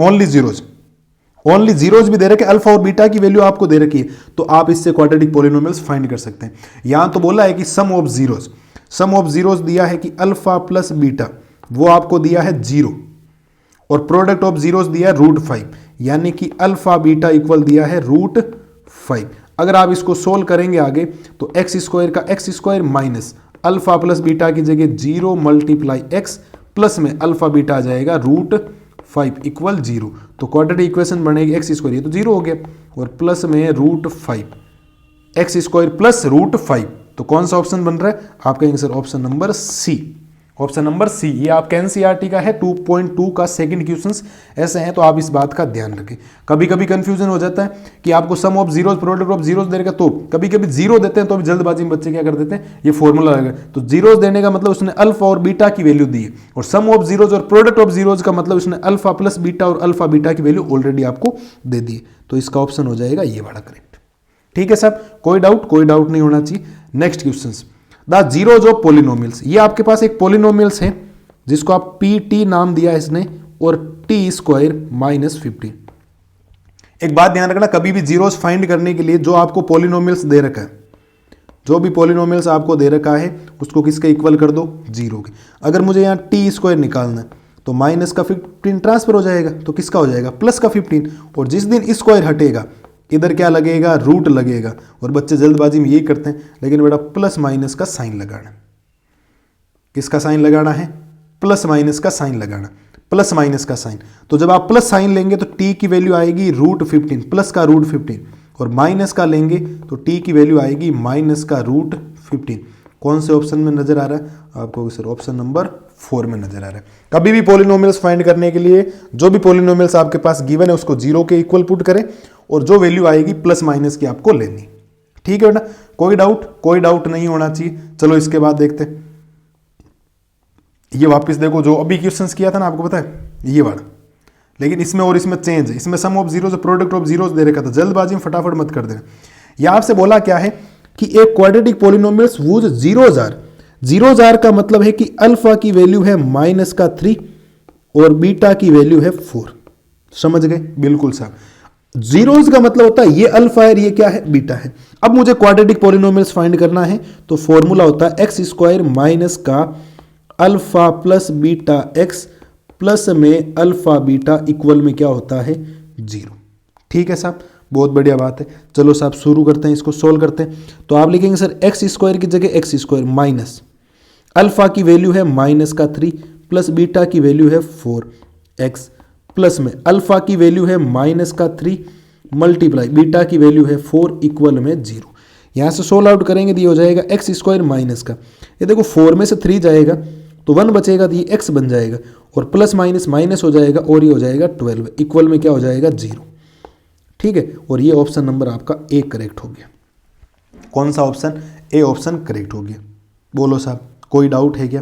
ओनली जीरोज भी दे रखे, अल्फा और बीटा की वैल्यू आपको दे रखी है, तो आप इससे क्वाड्रेटिक पॉलिनोमियल्स फाइंड कर सकते हैं। यहां तो बोला है कि सम ऑफ जीरोज दिया है कि अल्फा प्लस बीटा, वो आपको दिया है 0, और प्रोडक्ट ऑफ जीरोज दिया है √5, यानी कि अल्फा बीटा इक्वल दिया है √5। अगर आप इसको सोल्व करेंगे आगे तो एक्स स्क्वायर का x square minus alpha plus beta की जगह 0 मल्टीप्लाई एक्स प्लस में अल्फा बीटा आ जाएगा √5 इक्वल 0। तो क्वाड्रेटिक इक्वेशन बनेगी एक्स स्क्वायर, ये तो 0 हो गया, और प्लस में √5 एक्स स्क्वायर प्लस √5। तो कौन सा ऑप्शन बन रहा है? आप कहेंगे sir option number C. Option number C, ये आपका एनसीईआरटी का है 2.2 का सेकंड क्वेश्चंस ऐसे हैं, तो आप इस बात का ध्यान रखें। कभी कभी कंफ्यूजन हो जाता है कि आपको sum of zeros product of zeros देगा, तो कभी कभी 0 देते हैं तो भी जल्दबाजी में बच्चे क्या कर देते हैं, ये फॉर्मूला लगा, तो जीरोज देने का मतलब उसने अल्फा और बीटा की वैल्यू दी है, और सम ऑफ जीरोज और प्रोडक्ट ऑफ जीरोज का मतलब उसने अल्फा प्लस बीटा और अल्फा बीटा की वैल्यू ऑलरेडी आपको दे दी है। तो इसका ऑप्शन हो जाएगा ये वाला करेक्ट। ठीक है साहब, कोई डाउट नहीं होना चाहिए। Next question, the zeros of polynomials. ये आपके पास एक पॉलिनोमियल्स है जिसको आप पी नाम दिया है इसने, और टी स्क्वायर माइनस 15। एक बात ध्यान रखना, कभी भी जीरोस फाइंड करने के लिए जो आपको पॉलिनोमियल्स दे रखा है, जो भी पॉलिनोमियल्स आपको दे रखा है उसको किसके इक्वल कर दो, 0 के। अगर मुझे यहाँ टी स्क्वायर निकालना है तो माइनस का 15 ट्रांसफर हो जाएगा, तो किसका हो जाएगा, प्लस का 15। और जिस दिन स्क्वायर हटेगा इधर क्या लगेगा, रूट लगेगा, और बच्चे जल्दबाजी में यही करते हैं, लेकिन बेटा प्लस माइनस का साइन लगाना। किसका साइन लगाना है, प्लस माइनस का साइन लगाना, प्लस माइनस का साइन। तो जब आप प्लस साइन लेंगे तो टी की वैल्यू आएगी √15, प्लस का √15, और माइनस का लेंगे तो टी की वैल्यू आएगी माइनस का √15। कौन से ऑप्शन में नजर आ रहा है आपको? सर ऑप्शन नंबर 4 में नजर आ रहा है। कभी भी पॉलिनोमियल्स फाइंड करने के लिए जो भी पॉलिनोमियल्स आपके पास गिवन है उसको 0 के इक्वल पुट करें, और जो वैल्यू आएगी प्लस माइनस की आपको लेनी। ठीक है बेटा, कोई डाउट नहीं होना चाहिए। चलो इसके बाद देखते हैं, ये वापस देखो जो अभी क्वेश्चंस किया था ना, आपको पता है ये वाला, लेकिन इसमें और इसमें चेंज है। इसमें sum of zeros product of zeros दे रखा था, जल्दबाजी में फटाफट मत कर देना। ये आपसे बोला क्या है कि एक quadratic polynomials whose zeros are का मतलब है कि अल्फा की वैल्यू है -3 और बीटा की वैल्यू है 4। समझ गए? बिल्कुल साहब। जीरोज का मतलब होता है ये अल्फा है, ये क्या है, बीटा है। अब मुझे क्वाड्रेटिक पॉलिनोमियल्स फाइंड करना है तो फॉर्मूला होता है एक्स स्क्वायर माइनस का alpha plus beta x plus में अल्फा बीटा इक्वल में क्या होता है, 0। ठीक है साहब, बहुत बढ़िया बात है। चलो साहब शुरू करते हैं, इसको सोल्व करते हैं। तो आप लिखेंगे सर एक्स स्क्वायर की जगह एक्स स्क्वायर माइनस अल्फा की वैल्यू है -3 प्लस बीटा की वैल्यू है 4x प्लस में अल्फा की वैल्यू है -3 मल्टीप्लाई बीटा की वैल्यू है 4 इक्वल में 0। यहाँ से सोल्व आउट करेंगे तो ये हो जाएगा एक्स स्क्वायर माइनस का, ये देखो 4 में से 3 जाएगा तो 1 बचेगा, तो ये x बन जाएगा, और प्लस माइनस माइनस हो जाएगा और ये हो जाएगा 12 इक्वल में क्या हो जाएगा, 0। ठीक है, और ये ऑप्शन नंबर आपका ए करेक्ट हो गया। कौन सा ऑप्शन? ए ऑप्शन करेक्ट हो गया। बोलो साहब, कोई डाउट है क्या?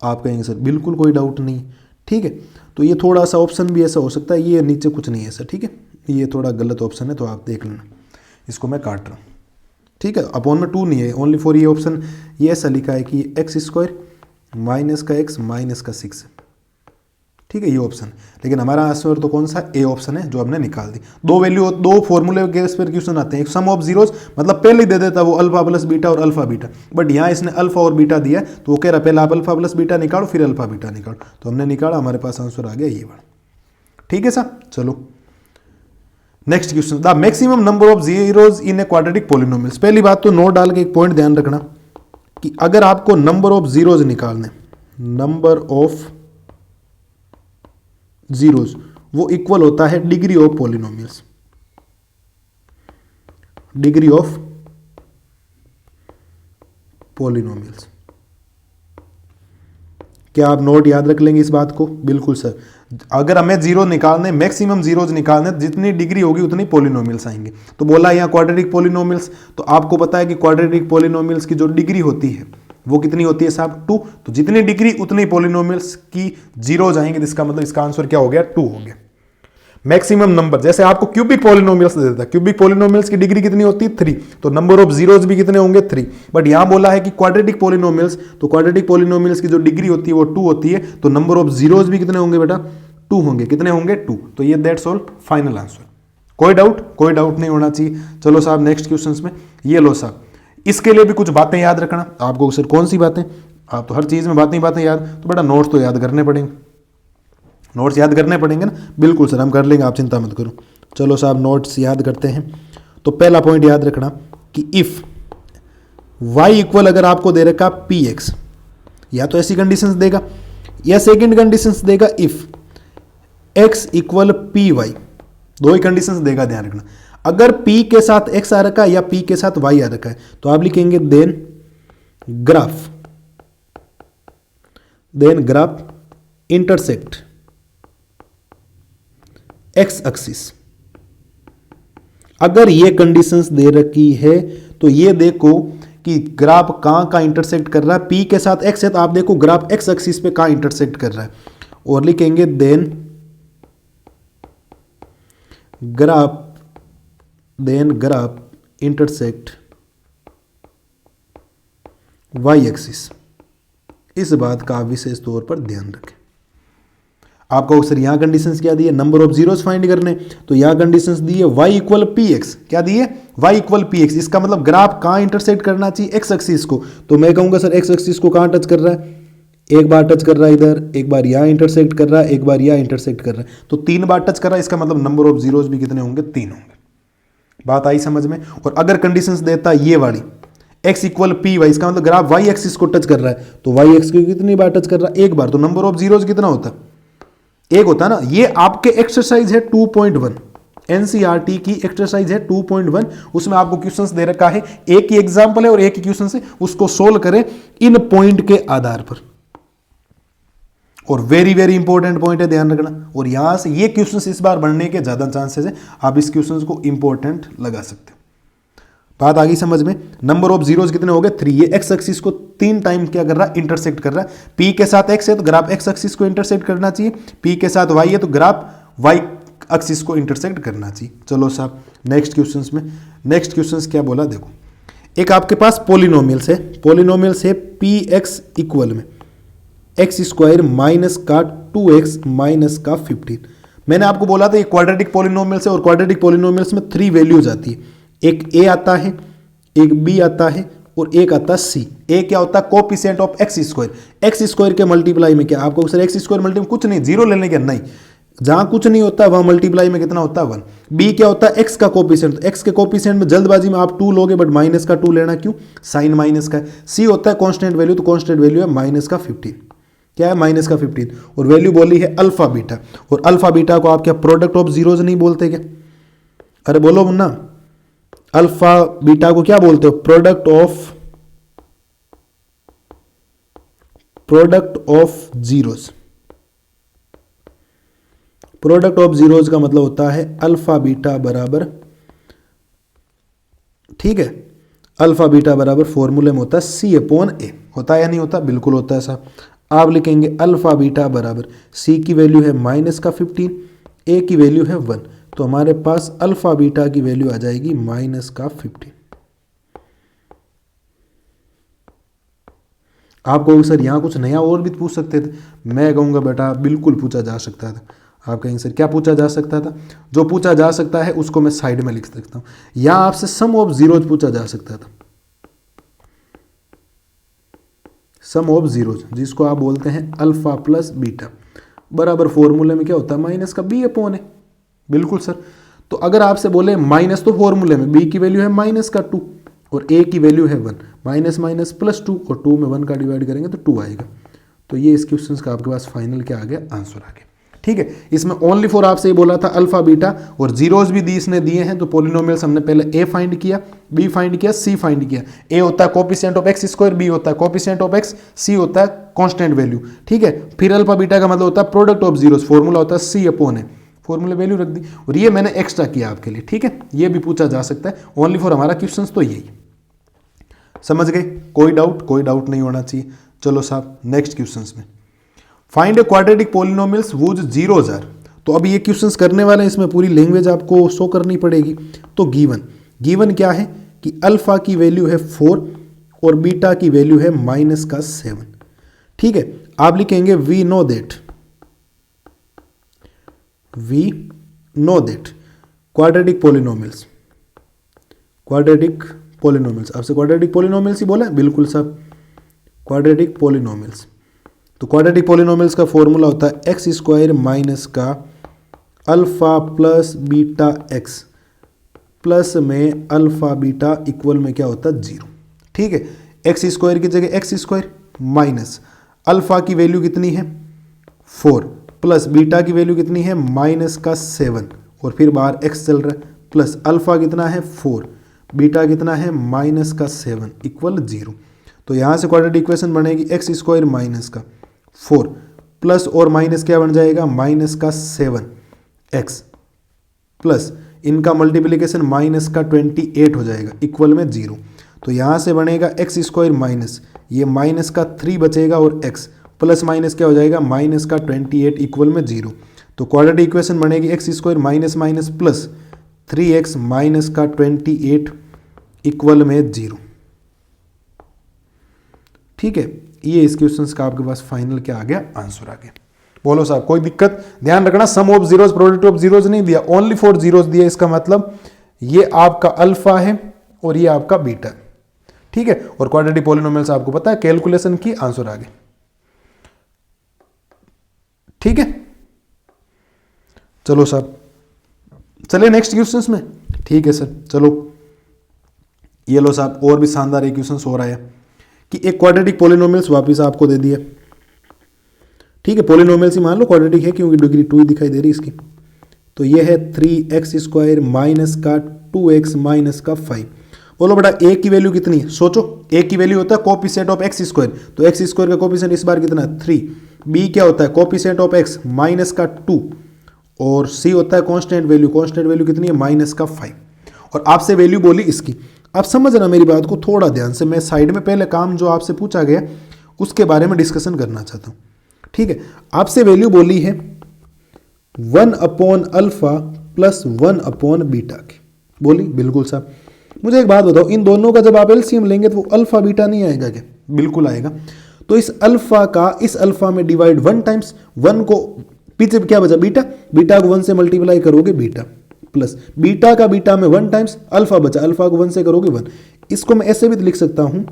आप कहेंगे सर बिल्कुल कोई डाउट नहीं। ठीक है, तो ये थोड़ा सा ऑप्शन भी ऐसा हो सकता है, ये नीचे कुछ नहीं है सर। ठीक है, ये थोड़ा गलत ऑप्शन है तो आप देख लेना, इसको मैं काट रहा हूँ। ठीक है, अपॉन में 2 नहीं है, ओनली फॉर ये ऑप्शन ये ऐसा लिखा है कि एक्स स्क्वायर माइनस का एक्स माइनस का 6 है। ठीक है, ये ऑप्शन, लेकिन हमारा आंसर तो कौन सा, ए ऑप्शन है, जो हमने निकाल दी। दो फॉर्मूले के बेस पर क्वेश्चन आते हैं। सम ऑफ जीरोज मतलब पहले ही दे देता वो अल्फा प्लस बीटा और अल्फा बीटा, बट यहाँ इसने अल्फा और बीटा दिया तो वो कह रहा पहले आप अल्फा प्लस बीटा निकालो फिर अल्फा बीटा निकालो, तो हमने निकाला, हमारे पास आंसर आ गया ये वाला। ठीक है साहब, चलो next question, the maximum number of zeros in A quadratic polynomials. पहली बात तो नोट डाल के एक पॉइंट ध्यान रखना कि अगर आपको नंबर ऑफ जीरोज निकालने, नंबर ऑफ जीरोज वो इक्वल होता है degree of polynomials, degree of polynomials. क्या आप नोट याद रख लेंगे इस बात को? बिल्कुल सर, अगर हमें जीरो निकालने, मैक्सिमम जीरोज निकालने, जितनी डिग्री होगी उतनी पॉलिनोमियल्स आएंगे। तो बोला यहाँ क्वाड्रेटिक पॉलिनोमियल्स, तो आपको पता है कि क्वाड्रेटिक पॉलिनोमियल्स की जो डिग्री होती है वो कितनी होती है साहब, 2। तो जितनी डिग्री उतनी पॉलिनोमियल्स की जीरोज आएंगे, जिसका मतलब इसका आंसर क्या हो गया, 2 हो गया। मैक्सिमम नंबर, जैसे आपको क्यूबिक पॉलिनोमियल्स देता है, क्यूबिक पॉलिनोमियल्स की डिग्री कितनी होती है 3, तो नंबर ऑफ जीरोज भी कितने होंगे 3। बट यहां बोला है कि क्वाड्रेटिक पॉलिनोमियल्स, तो क्वाड्रेटिक पॉलिनोमियल्स की जो डिग्री होती है वो 2 होती है, तो नंबर ऑफ जीरोज भी कितने होंगे बेटा 2 होंगे। कितने होंगे 2। तो ये दैट्स ऑल, फाइनल आंसर। कोई डाउट नहीं होना चाहिए। चलो साहब नेक्स्ट क्वेश्चन में, ये लो साहब, इसके लिए भी कुछ बातें याद रखना आपको। सर कौन सी बातें, आप तो हर चीज में बातें याद, तो बेटा नोट्स तो याद करने पड़ेंगे, नोट्स याद करने पड़ेंगे ना। बिल्कुल सर हम कर लेंगे, आप चिंता मत करो। चलो साहब नोट्स याद करते हैं। तो पहला पॉइंट याद रखना कि इफ y इक्वल अगर आपको दे रखा px, या तो ऐसी कंडीशंस देगा या सेकंड कंडीशंस देगा इफ x इक्वल py, दो ही कंडीशंस देगा, ध्यान रखना। अगर p के साथ x आ रखा है या p के साथ y आ रखा है तो आप लिखेंगे then graph intersect x axis. अगर ये कंडीशंस दे रखी है तो ये देखो कि ग्राफ कहां का इंटरसेक्ट कर रहा है, p के साथ x है तो आप देखो ग्राफ एक्स एक्सिस पे कहां इंटरसेक्ट कर रहा है, और लिखेंगे then graph intersect y axis. इस बात का विशेष तौर पर ध्यान रखें। आपको सर यहां कंडीशंस क्या दी है, नंबर ऑफ जीरोस फाइंड करने, तो यहां कंडीशंस दी है y इक्वल px। क्या दी है, y इक्वल px। इसका मतलब ग्राफ कहां इंटरसेक्ट करना चाहिए, x एक्सिस को। तो मैं कहूंगा सर x एक्सिस को कहां टच कर रहा है, एक बार टच कर रहा है इधर, एक बार यहां इंटरसेक्ट कर रहा है, एक बार यहां इंटरसेक्ट कर रहा है, तो 3 बार टच कर रहा है। इसका मतलब नंबर ऑफ जीरोस भी कितने होंगे, 3 होंगे। बात आई समझ में। और अगर कंडीशंस देता ये वाली x इक्वल py, इसका मतलब ग्राफ y एक्सिस को टच कर रहा है, तो y एक्सिस को कितनी बार टच कर रहा है, एक बार, तो नंबर ऑफ जीरोस कितना होता है, एक होता है ना। ये आपके एक्सरसाइज है 2.1, एनसीईआरटी की एक्सरसाइज है 2.1। उसमें आपको क्वेश्चंस दे रखा है, एक ही एग्जांपल है और एक ही क्वेश्चन है, उसको सोल्व करें इन पॉइंट के आधार पर। और वेरी वेरी इंपॉर्टेंट पॉइंट है, ध्यान रखना। और यहां से ये क्वेश्चंस इस बार बनने के ज्यादा चांसेस है, आप इस क्वेश्चंस को इंपॉर्टेंट लगा सकते हो। बात आ गई समझ में। नंबर ऑफ जीरोस कितने हो गए 3। ये एक्स एक्सिस को 3 टाइम क्या कर रहा है, इंटरसेक्ट कर रहा है। पी के साथ एक्स है तो ग्राफ एक्स एक्सिस को इंटरसेक्ट करना चाहिए, पी के साथ वाई है तो ग्राफ वाई एक्सिस को इंटरसेक्ट करना चाहिए। चलो साहब नेक्स्ट क्वेश्चंस में, नेक्स्ट क्वेश्चंस क्या बोला देखो। एक आपके पास पॉलिनोमियल्स है पी एक्स इक्वल में एक्स स्क्वायर माइनस का 2x माइनस का 15। मैंने आपको बोला था ये क्वाड्रेटिक पॉलिनोमियल्स है, और क्वाड्रेटिक पॉलिनोमियल्स में 3 वैल्यूज आती है, एक a आता है, एक b आता है, और एक आता है c। a क्या होता है, coefficient of x square. X square के मल्टीप्लाई में क्या, आपको सर एक्स स्क्वायर मल्टीप्लाई कुछ नहीं, जीरो लेने के, नहीं, जहां कुछ नहीं होता वहां मल्टीप्लाई में कितना होता है 1। b क्या होता है, x का कोफिशिएंट, x के कोफिशिएंट में जल्दबाजी में आप 2 लोगे, बट माइनस का 2 लेना, क्यों, साइन माइनस का है। c होता है कांस्टेंट वैल्यू, तो कांस्टेंट वैल्यू है माइनस का 15। क्या है, माइनस का 15। और वैल्यू बोली है अल्फा बीटा, और अल्फा बीटा को आप क्या प्रोडक्ट ऑफ जीरोज नहीं बोलते क्या, अरे बोलो मुन्ना, अल्फा बीटा को क्या बोलते हो, product of zeros. Product of zeros का मतलब होता है अल्फा बीटा बराबर, ठीक है, अल्फा बीटा बराबर फॉर्मूले में होता है C/A। होता है या नहीं होता, बिल्कुल होता है साहब। आप लिखेंगे अल्फा बीटा बराबर C की वैल्यू है माइनस का 15, A की वैल्यू है 1, तो हमारे पास अल्फा बीटा की वैल्यू आ जाएगी माइनस का 15। आपको सर यहां कुछ नया और भी पूछ सकते थे, मैं कहूंगा बेटा बिल्कुल पूछा जा सकता था। आप कहेंगे सर क्या पूछा जा सकता था, जो पूछा जा सकता है उसको मैं साइड में लिख सकता हूं। यहां आपसे सम ऑफ जीरोज पूछा जा सकता था, सम ऑफ जीरोज, जिसको आप बोलते हैं अल्फा प्लस बीटा, बराबर फॉर्मूले में क्या होता है माइनस का b/A। बिल्कुल सर। तो अगर आपसे बोले माइनस, तो फॉर्मूले में b की वैल्यू है माइनस का 2 और a की वैल्यू है 1, माइनस माइनस प्लस 2, और 2 में 1 का डिवाइड करेंगे तो 2 आएगा। तो ये इस क्वेश्चन का आपके पास फाइनल क्या आ गया, आंसर आ गया। ठीक है, इसमें ओनली फॉर आपसे ये बोला था अल्फा बीटा, और जीरोज भी दी इसने दिए हैं। तो पॉलिनोमियल्स हमने पहले a फाइंड किया, b फाइंड किया, c फाइंड किया। a होता है coefficient of x square, b होता है कोफिशिएंट ऑफ x, c होता है कांस्टेंट वैल्यू। ठीक है, फिर अल्फा बीटा का मतलब होता है प्रोडक्ट ऑफ जीरोज, फॉर्मूला होता है C/A, फॉर्मूले वैल्यू रख दी, और ये मैंने एक्स्ट्रा किया आपके लिए। ठीक है, ये भी पूछा जा सकता है, ओनली फॉर हमारा क्वेश्चन तो यही। समझ गए, कोई डाउट नहीं होना चाहिए। चलो साहब नेक्स्ट क्वेश्चन में, find a quadratic polynomials whose zeros are. तो अब ये क्वेश्चंस करने वाले हैं, इसमें पूरी लैंग्वेज आपको शो करनी पड़ेगी। तो गिवन क्या है कि अल्फा की वैल्यू है 4 और बीटा की वैल्यू है -7। ठीक है, आप लिखेंगे we know that quadratic polynomials आपसे क्वाड्रेटिक पॉलिनोमियल्स ही बोला है, बिल्कुल साहब, क्वाड्रेटिक पॉलिनोमियल्स। तो क्वाड्रेटिक पॉलिनोमियल्स का फॉर्मूला होता है एक्स स्क्वायर माइनस का alpha plus beta x plus में अल्फा बीटा इक्वल में क्या होता है 0। ठीक है, एक्स स्क्वायर की जगह एक्स स्क्वायर माइनस अल्फा की वैल्यू कितनी है 4 प्लस बीटा की वैल्यू कितनी है -7 और फिर बाहर एक्स चल रहा है प्लस अल्फा कितना है 4 बीटा कितना है -7 इक्वल 0। तो यहाँ से क्वाड्रेटिक इक्वेशन बनेगी एक्स स्क्वायर माइनस का 4 प्लस और माइनस क्या बन जाएगा -7 एक्स प्लस इनका मल्टीप्लिकेशन -28 हो जाएगा इक्वल में 0। तो यहाँ से बनेगा एक्स स्क्वायर माइनस ये -3 बचेगा और एक्स प्लस माइनस क्या हो जाएगा -28 इक्वल में 0। तो क्वाड्रेटिक इक्वेशन बनेगी x square minus minus plus 3x -28 equal में 0। ठीक है, ये इस क्वेश्चन का आपके पास फाइनल क्या आ गया, आंसर आ गया। बोलो साहब कोई दिक्कत? ध्यान रखना sum of zeros product of zeros नहीं दिया, ओनली फॉर जीरोस दिया। इसका मतलब ये आपका अल्फा है और ये आपका बीटा है। ठीक है, और क्वाड्रेटिक पॉलिनोमियल्स आपको पता है, कैलकुलेशन की, आंसर आ गए। ठीक है, चलो साहब चले नेक्स्ट क्वेश्चंस में। ठीक है सर, चलो ये लो साहब, और भी शानदार एक क्वेश्चन हो रहा है कि एक क्वाड्रेटिक पॉलिनोमियल्स वापस आपको दे दिया। ठीक है, पॉलिनोमियल्स ही मान लो, क्वाड्रेटिक है क्योंकि डिग्री 2 दिखाई दे रही इसकी। तो ये है 3x स्क्वायर माइनस का 2x माइनस का 5। बोलो बेटा a की वैल्यू कितनी है, सोचो। a की वैल्यू होता है कोफिशिएंट ऑफ x स्क्वायर, तो x स्क्वायर का कोफिशिएंट इस बार कितना है 3। b क्या होता है कोफिशिएंट ऑफ x माइनस का 2 और c होता है कांस्टेंट वैल्यू कितनी है -5। और आपसे वैल्यू बोली इसकी। आप समझना मेरी बात को थोड़ा ध्यान से, मैं साइड में पहले काम जो आपसे पूछा गया उसके बारे में डिस्कशन करना चाहता हूँ। ठीक है, आपसे वैल्यू बोली है 1 अल्फा प्लस 1 बीटा की, बोली बिल्कुल साहब। मुझे एक बात बताओ, इन दोनों का जब आप एलसीएम लेंगे तो वो अल्फा बीटा नहीं आएगा क्या? बिल्कुल आएगा। तो इस अल्फा का इस अल्फा में डिवाइड 1 टाइम्स 1 को, पीछे क्या बचा बीटा को 1 से मल्टीप्लाई करोगे बीटा प्लस बीटा का बीटा में 1 टाइम्स अल्फा बचा, अल्फा को 1 से करोगे 1। इसको मैं ऐसे भी लिख सकता हूं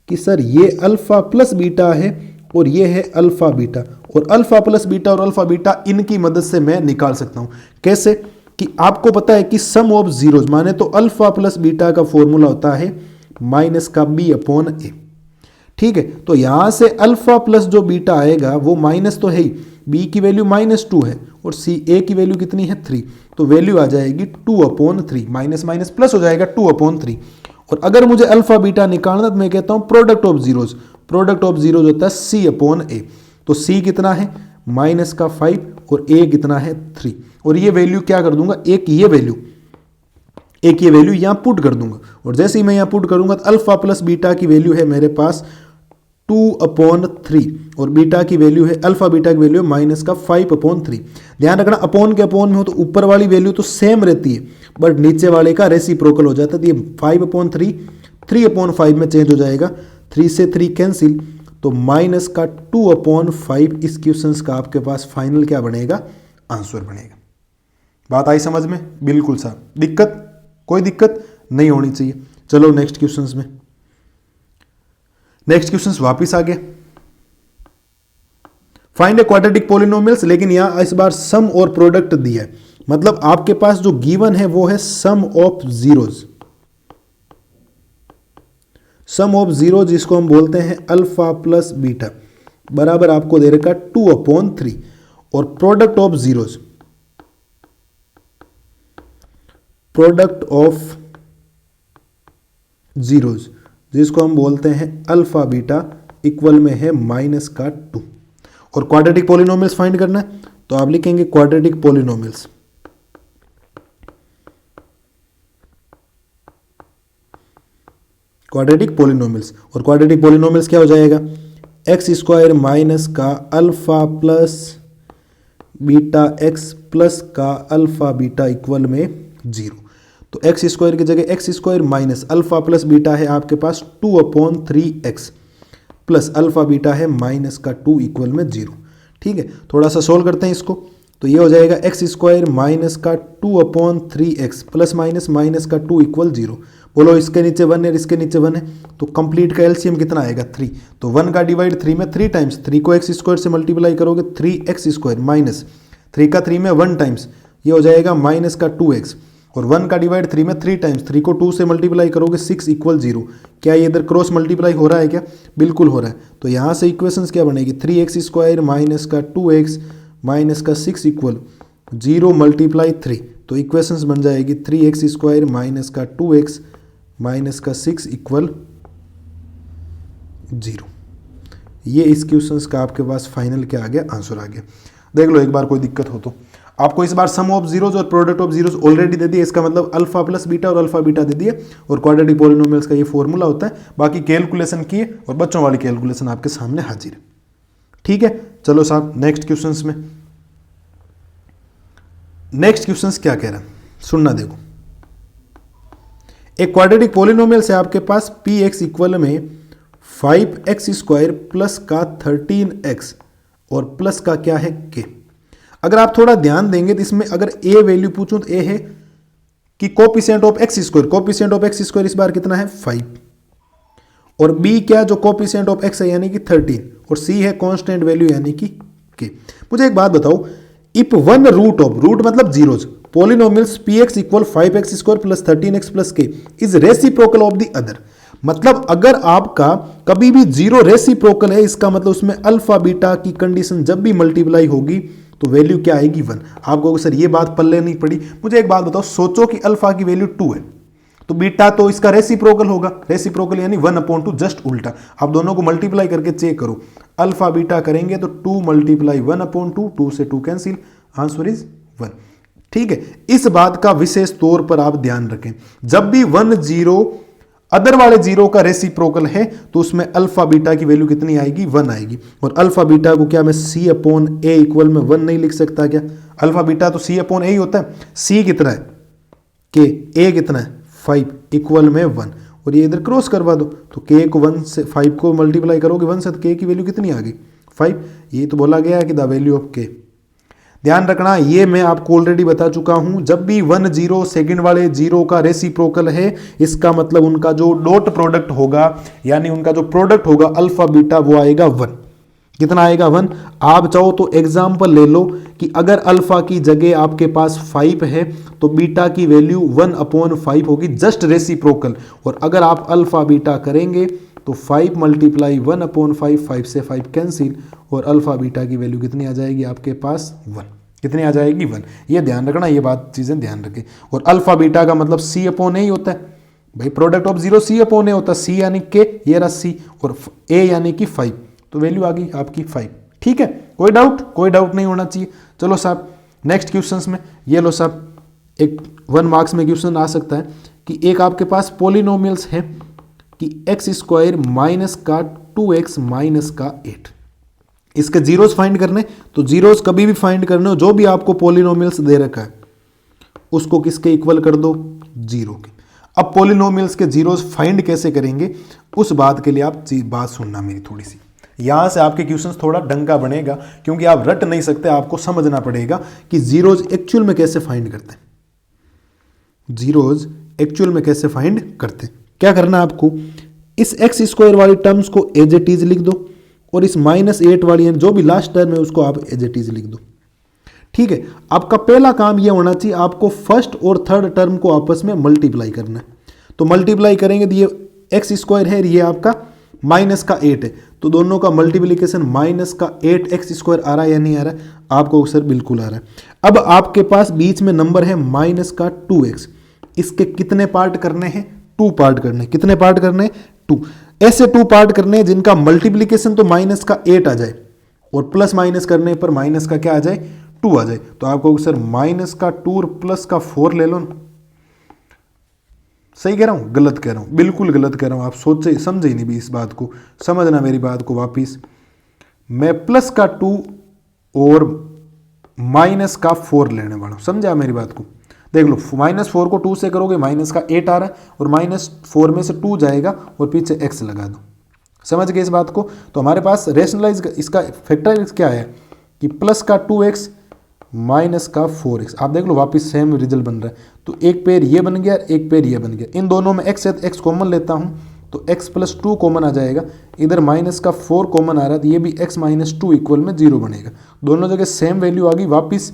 कि सर ये अल्फा प्लस बीटा है और ये है अल्फा बीटा, और अल्फा प्लस बीटा और अल्फा बीटा इनकी मदद से मैं निकाल सकता हूं। कैसे? कि आपको पता है कि सम ऑफ जीरोस माने तो अल्फा प्लस बीटा का फॉर्मूला होता है माइनस का b/a। ठीक है, तो यहां से अल्फा प्लस जो बीटा आएगा वो माइनस तो है ही, b की वैल्यू -2 है और a की वैल्यू कितनी है 3, तो वैल्यू आ जाएगी 2/3, माइनस माइनस प्लस हो जाएगा 2/3। और अगर मुझे अल्फा बीटा निकालना तो मैं कहता हूं प्रोडक्ट ऑफ जीरोस होता है c/a। तो c कितना है -5 और a कितना है 3, और ये वैल्यू क्या कर दूंगा, एक ये वैल्यू यहां पुट कर दूंगा। और जैसे ही मैं यहां पुट करूंगा तो अल्फा प्लस बीटा की वैल्यू है मेरे पास 2/3 और बीटा की वैल्यू है, अल्फा बीटा की वैल्यू है -5/3। ध्यान रखना अपोन के अपोन में हो तो ऊपर वाली वैल्यू तो सेम रहती है बट नीचे वाले का रेसिप्रोकल हो जाता है। तो ये 5/3 3/5 में चेंज हो जाएगा, 3 से 3 कैंसिल, तो -2/5 इस क्वेश्चन का आपके पास फाइनल क्या बनेगा, आंसर बनेगा। बात आई समझ में? बिल्कुल साहब, दिक्कत कोई दिक्कत नहीं होनी चाहिए। चलो नेक्स्ट क्वेश्चंस में, नेक्स्ट क्वेश्चंस वापिस आ गया। फाइंड ए क्वाड्रेटिक पॉलिनोमियल्स, लेकिन यहां इस बार सम और प्रोडक्ट दिया है, मतलब आपके पास जो गिवन है वो है sum of zeros. Sum of zero जिसको हम बोलते हैं अल्फा प्लस बीटा बराबर आपको दे रखा 2/3 और product of zeros, product of zeros जिसको हम बोलते हैं अल्फा बीटा इक्वल में है -2। और क्वाड्रेटिक पॉलिनोमियल्स फाइंड करना है तो आप लिखेंगे क्वाड्रेटिक पॉलिनोमियल्स। क्वाड्रेटिक पॉलिनोमियल्स, और क्वाड्रेटिक पॉलिनोमियल्स क्या हो जाएगा, एक्स स्क्वायर माइनस का alpha plus beta x plus का अल्फा बीटा इक्वल में 0। तो एक्स स्क्वायर की जगह x square minus alpha plus beta है आपके पास 2/3x प्लस अल्फा बीटा है माइनस का 2 इक्वल में 0। ठीक है, थोड़ा सा सोल्व करते हैं इसको। तो ये हो जाएगा एक्स स्क्वायर माइनस का 2/3x प्लस माइनस माइनस का 2 इक्वल 0। बोलो इसके नीचे 1 है, इसके नीचे 1 है, तो कंप्लीट का एलसीएम कितना आएगा 3। तो 1 का डिवाइड 3 में 3 टाइम्स, 3 को एक्स स्क्वायर से मल्टीप्लाई करोगे 3x स्क्वायर माइनस 3 का 3 में 1 टाइम्स, ये हो जाएगा माइनस का 2x। और 1 का डिवाइड 3 में 3 टाइम्स, 3 को 2 से मल्टीप्लाई करोगे 6 इक्वल 0। क्या ये इधर क्रॉस मल्टीप्लाई हो रहा है क्या? बिल्कुल हो रहा है। तो यहाँ से इक्वेशंस क्या बनेगी 3x स्क्वायर माइनस का 2x माइनस का 6 इक्वल 0 मल्टीप्लाई 3। तो इक्वेशंस बन जाएगी 3x स्क्वायर माइनस का 2x माइनस का 6 इक्वल 0। ये इस क्वेश्चंस का आपके पास फाइनल क्या आ गया, आंसर आ गया। देख लो एक बार कोई दिक्कत हो तो। आपको इस बार सम ऑफ जीरोज और प्रोडक्ट ऑफ जीरोज ऑलरेडी दे दिए, इसका मतलब अल्फा प्लस बीटा और अल्फा बीटा दे दिए, और क्वाड्रेटिक पॉलिनोमियल्स का ये फॉर्मूला होता है। बाकी कैलकुलेशन किए और बच्चों वाली कैलकुलेशन आपके सामने हाजिर है। ठीक है, चलो साहब नेक्स्ट क्वेश्चंस में। नेक्स्ट क्वेश्चंस क्या कह रहा है सुनना, देखो। एक क्वाड्रेटिक पॉलिनोमियल से आपके पास पी एक्स इक्वल में 5x स्क्वायर प्लस का 13x और प्लस का क्या है k। अगर आप थोड़ा ध्यान देंगे तो इसमें अगर a वैल्यू पूछूं तो a है कि coefficient of x square, coefficient of x square इस बार कितना है 5, और b क्या जो कोफिशिएंट ऑफ x है यानी कि 13, और c है कांस्टेंट वैल्यू यानी कि k। मुझे एक बात बताओ, if one root of, root मतलब zeros, polynomials px equal 5x square plus 13x plus k is reciprocal of the other. मतलब अगर आपका कभी भी जीरो रेसिप्रोकल है, इसका मतलब उसमें अल्फा बीटा की कंडीशन जब भी मल्टीप्लाई होगी तो वैल्यू क्या आएगी 1। आपको सर ये बात पल्ले नहीं पड़ी। मुझे एक बात बताओ, सोचो कि अल्फा की वैल्यू 2 है तो बीटा तो इसका रेसिप्रोकल होगा, रेसिप्रोकल यानी 1/2, जस्ट उल्टा। आप दोनों को मल्टीप्लाई करके चेक करो, अल्फा बीटा करेंगे तो 2 मल्टीप्लाई 1/2, 2 से 2 कैंसिल, आंसर इज 1। ठीक है, इस बात का विशेष तौर पर आप ध्यान रखें, जब भी 1 0 अदर वाले जीरो का रेसिप्रोकल है तो उसमें अल्फा बीटा की वैल्यू कितनी आएगी 1 आएगी। और अल्फा बीटा को क्या मैं c/a इक्वल में 1 नहीं लिख सकता क्या? अल्फा बीटा तो c/a ही होता है। c कितना है k, a कितना है 5 इक्वल में 1, और ये इधर क्रॉस करवा दो तो k को 1 से 5 को मल्टीप्लाई करोगे 1 से तो k की वैल्यू कितनी आ गई 5। ये तो बोला गया है कि द वैल्यू ऑफ k। ध्यान रखना, ये मैं आपको ऑलरेडी बता चुका हूं, जब भी 1 0 सेकंड वाले जीरो का रेसिप्रोकल है, इसका मतलब उनका जो डॉट प्रोडक्ट होगा यानी उनका जो प्रोडक्ट होगा अल्फा बीटा वो आएगा 1। कितना आएगा 1। आप चाहो तो एग्जांपल ले लो कि अगर अल्फा की जगह आपके पास 5 है तो बीटा की वैल्यू 1/5 होगी, जस्ट रेसिप्रोकल। और अगर आप अल्फा बीटा करेंगे तो 5 मल्टीप्लाई 1/5, 5 से 5 कैंसिल, और अल्फा बीटा की वैल्यू कितनी आ जाएगी आपके पास 1। कितनी आ जाएगी 1। ये ध्यान रखना, ये बात चीज़ें ध्यान रखें। और अल्फा बीटा का मतलब c/a ही होता है भाई, प्रोडक्ट ऑफ जीरो c/a होता है, c यानी k, ये रहा c, और a यानी कि 5, तो वैल्यू आ गई आपकी 5। ठीक है, कोई डाउट? कोई डाउट नहीं होना चाहिए। चलो साहब नेक्स्ट क्वेश्चंस में, ये लो साहब, एक 1 मार्क्स में क्वेश्चन आ सकता है कि एक आपके पास पॉलिनोमियल्स है कि एक्स स्क्वायर माइनस का 2x माइनस का 8, इसके जीरोस फाइंड करने। तो जीरोस कभी भी फाइंड करने हो, जो भी आपको पॉलिनोमियल्स दे रखा है उसको किसके इक्वल कर दो 0 के। अब पॉलिनोमियल्स के जीरोस फाइंड कैसे करेंगे उस बात के लिए आप बात सुनना मेरी थोड़ी सी। यहां से आपके क्वेश्चंस थोड़ा डंका बनेगा क्योंकि आप रट नहीं सकते, आपको समझना पड़ेगा कि जीरोज एक्चुअल में कैसे फाइंड करते हैं। जीरोज एक्चुअल में कैसे फाइंड करते हैं, क्या करना है आपको, इस एक्स स्क्वायर वाली टर्म्स को एज इट इज लिख दो, और इस -8 वाली जो भी लास्ट टर्म है उसको आप एज इट इज लिख दो। ठीक है, आपका पहला काम यह होना चाहिए, आपको फर्स्ट और थर्ड टर्म को आपस में मल्टीप्लाई करना है। तो मल्टीप्लाई करेंगे तो ये एक्स स्क्वायर है, ये आपका -8 है, तो दोनों का मल्टीप्लीकेशन -8x स्क्वायर आ रहा है या नहीं आ रहा है? आपको सर बिल्कुल आ रहा है। अब आपके पास बीच में नंबर है -2x, इसके कितने पार्ट करने हैं? 2 पार्ट करने। कितने पार्ट करने? 2। ऐसे 2 पार्ट करने हैं जिनका मल्टीप्लीकेशन तो -8 आ जाए और प्लस माइनस करने पर माइनस का क्या आ जाए 2 आ जाए। तो आपको सर -2 और +4 ले लो ना। सही कह रहा हूं गलत कह रहा हूं? बिल्कुल गलत कह रहा हूं। आप सोचे समझे ही नहीं भी इस बात को, समझना मेरी बात को वापिस। मैं +2 और माइनस का 4 लेने वाला हूँ, समझा मेरी बात को। देख लो -4 को 2 से करोगे माइनस का 8 आ रहा है, और -4 में से 2 जाएगा और पीछे x लगा दो। समझ गए इस बात को। तो हमारे पास रेशनलाइज इसका फैक्टराइज क्या है कि प्लस का 2x माइनस का 4x। आप देख लो वापस सेम रिजल्ट बन रहा है। तो एक पेयर ये बन गया, एक पेयर ये बन गया। इन दोनों में x है तो x कॉमन लेता हूँ, तो x प्लस 2 कॉमन आ जाएगा। इधर माइनस का 4 कॉमन आ रहा है, तो ये भी x माइनस 2 इक्वल में 0 बनेगा। दोनों जगह सेम वैल्यू आ गई, वापिस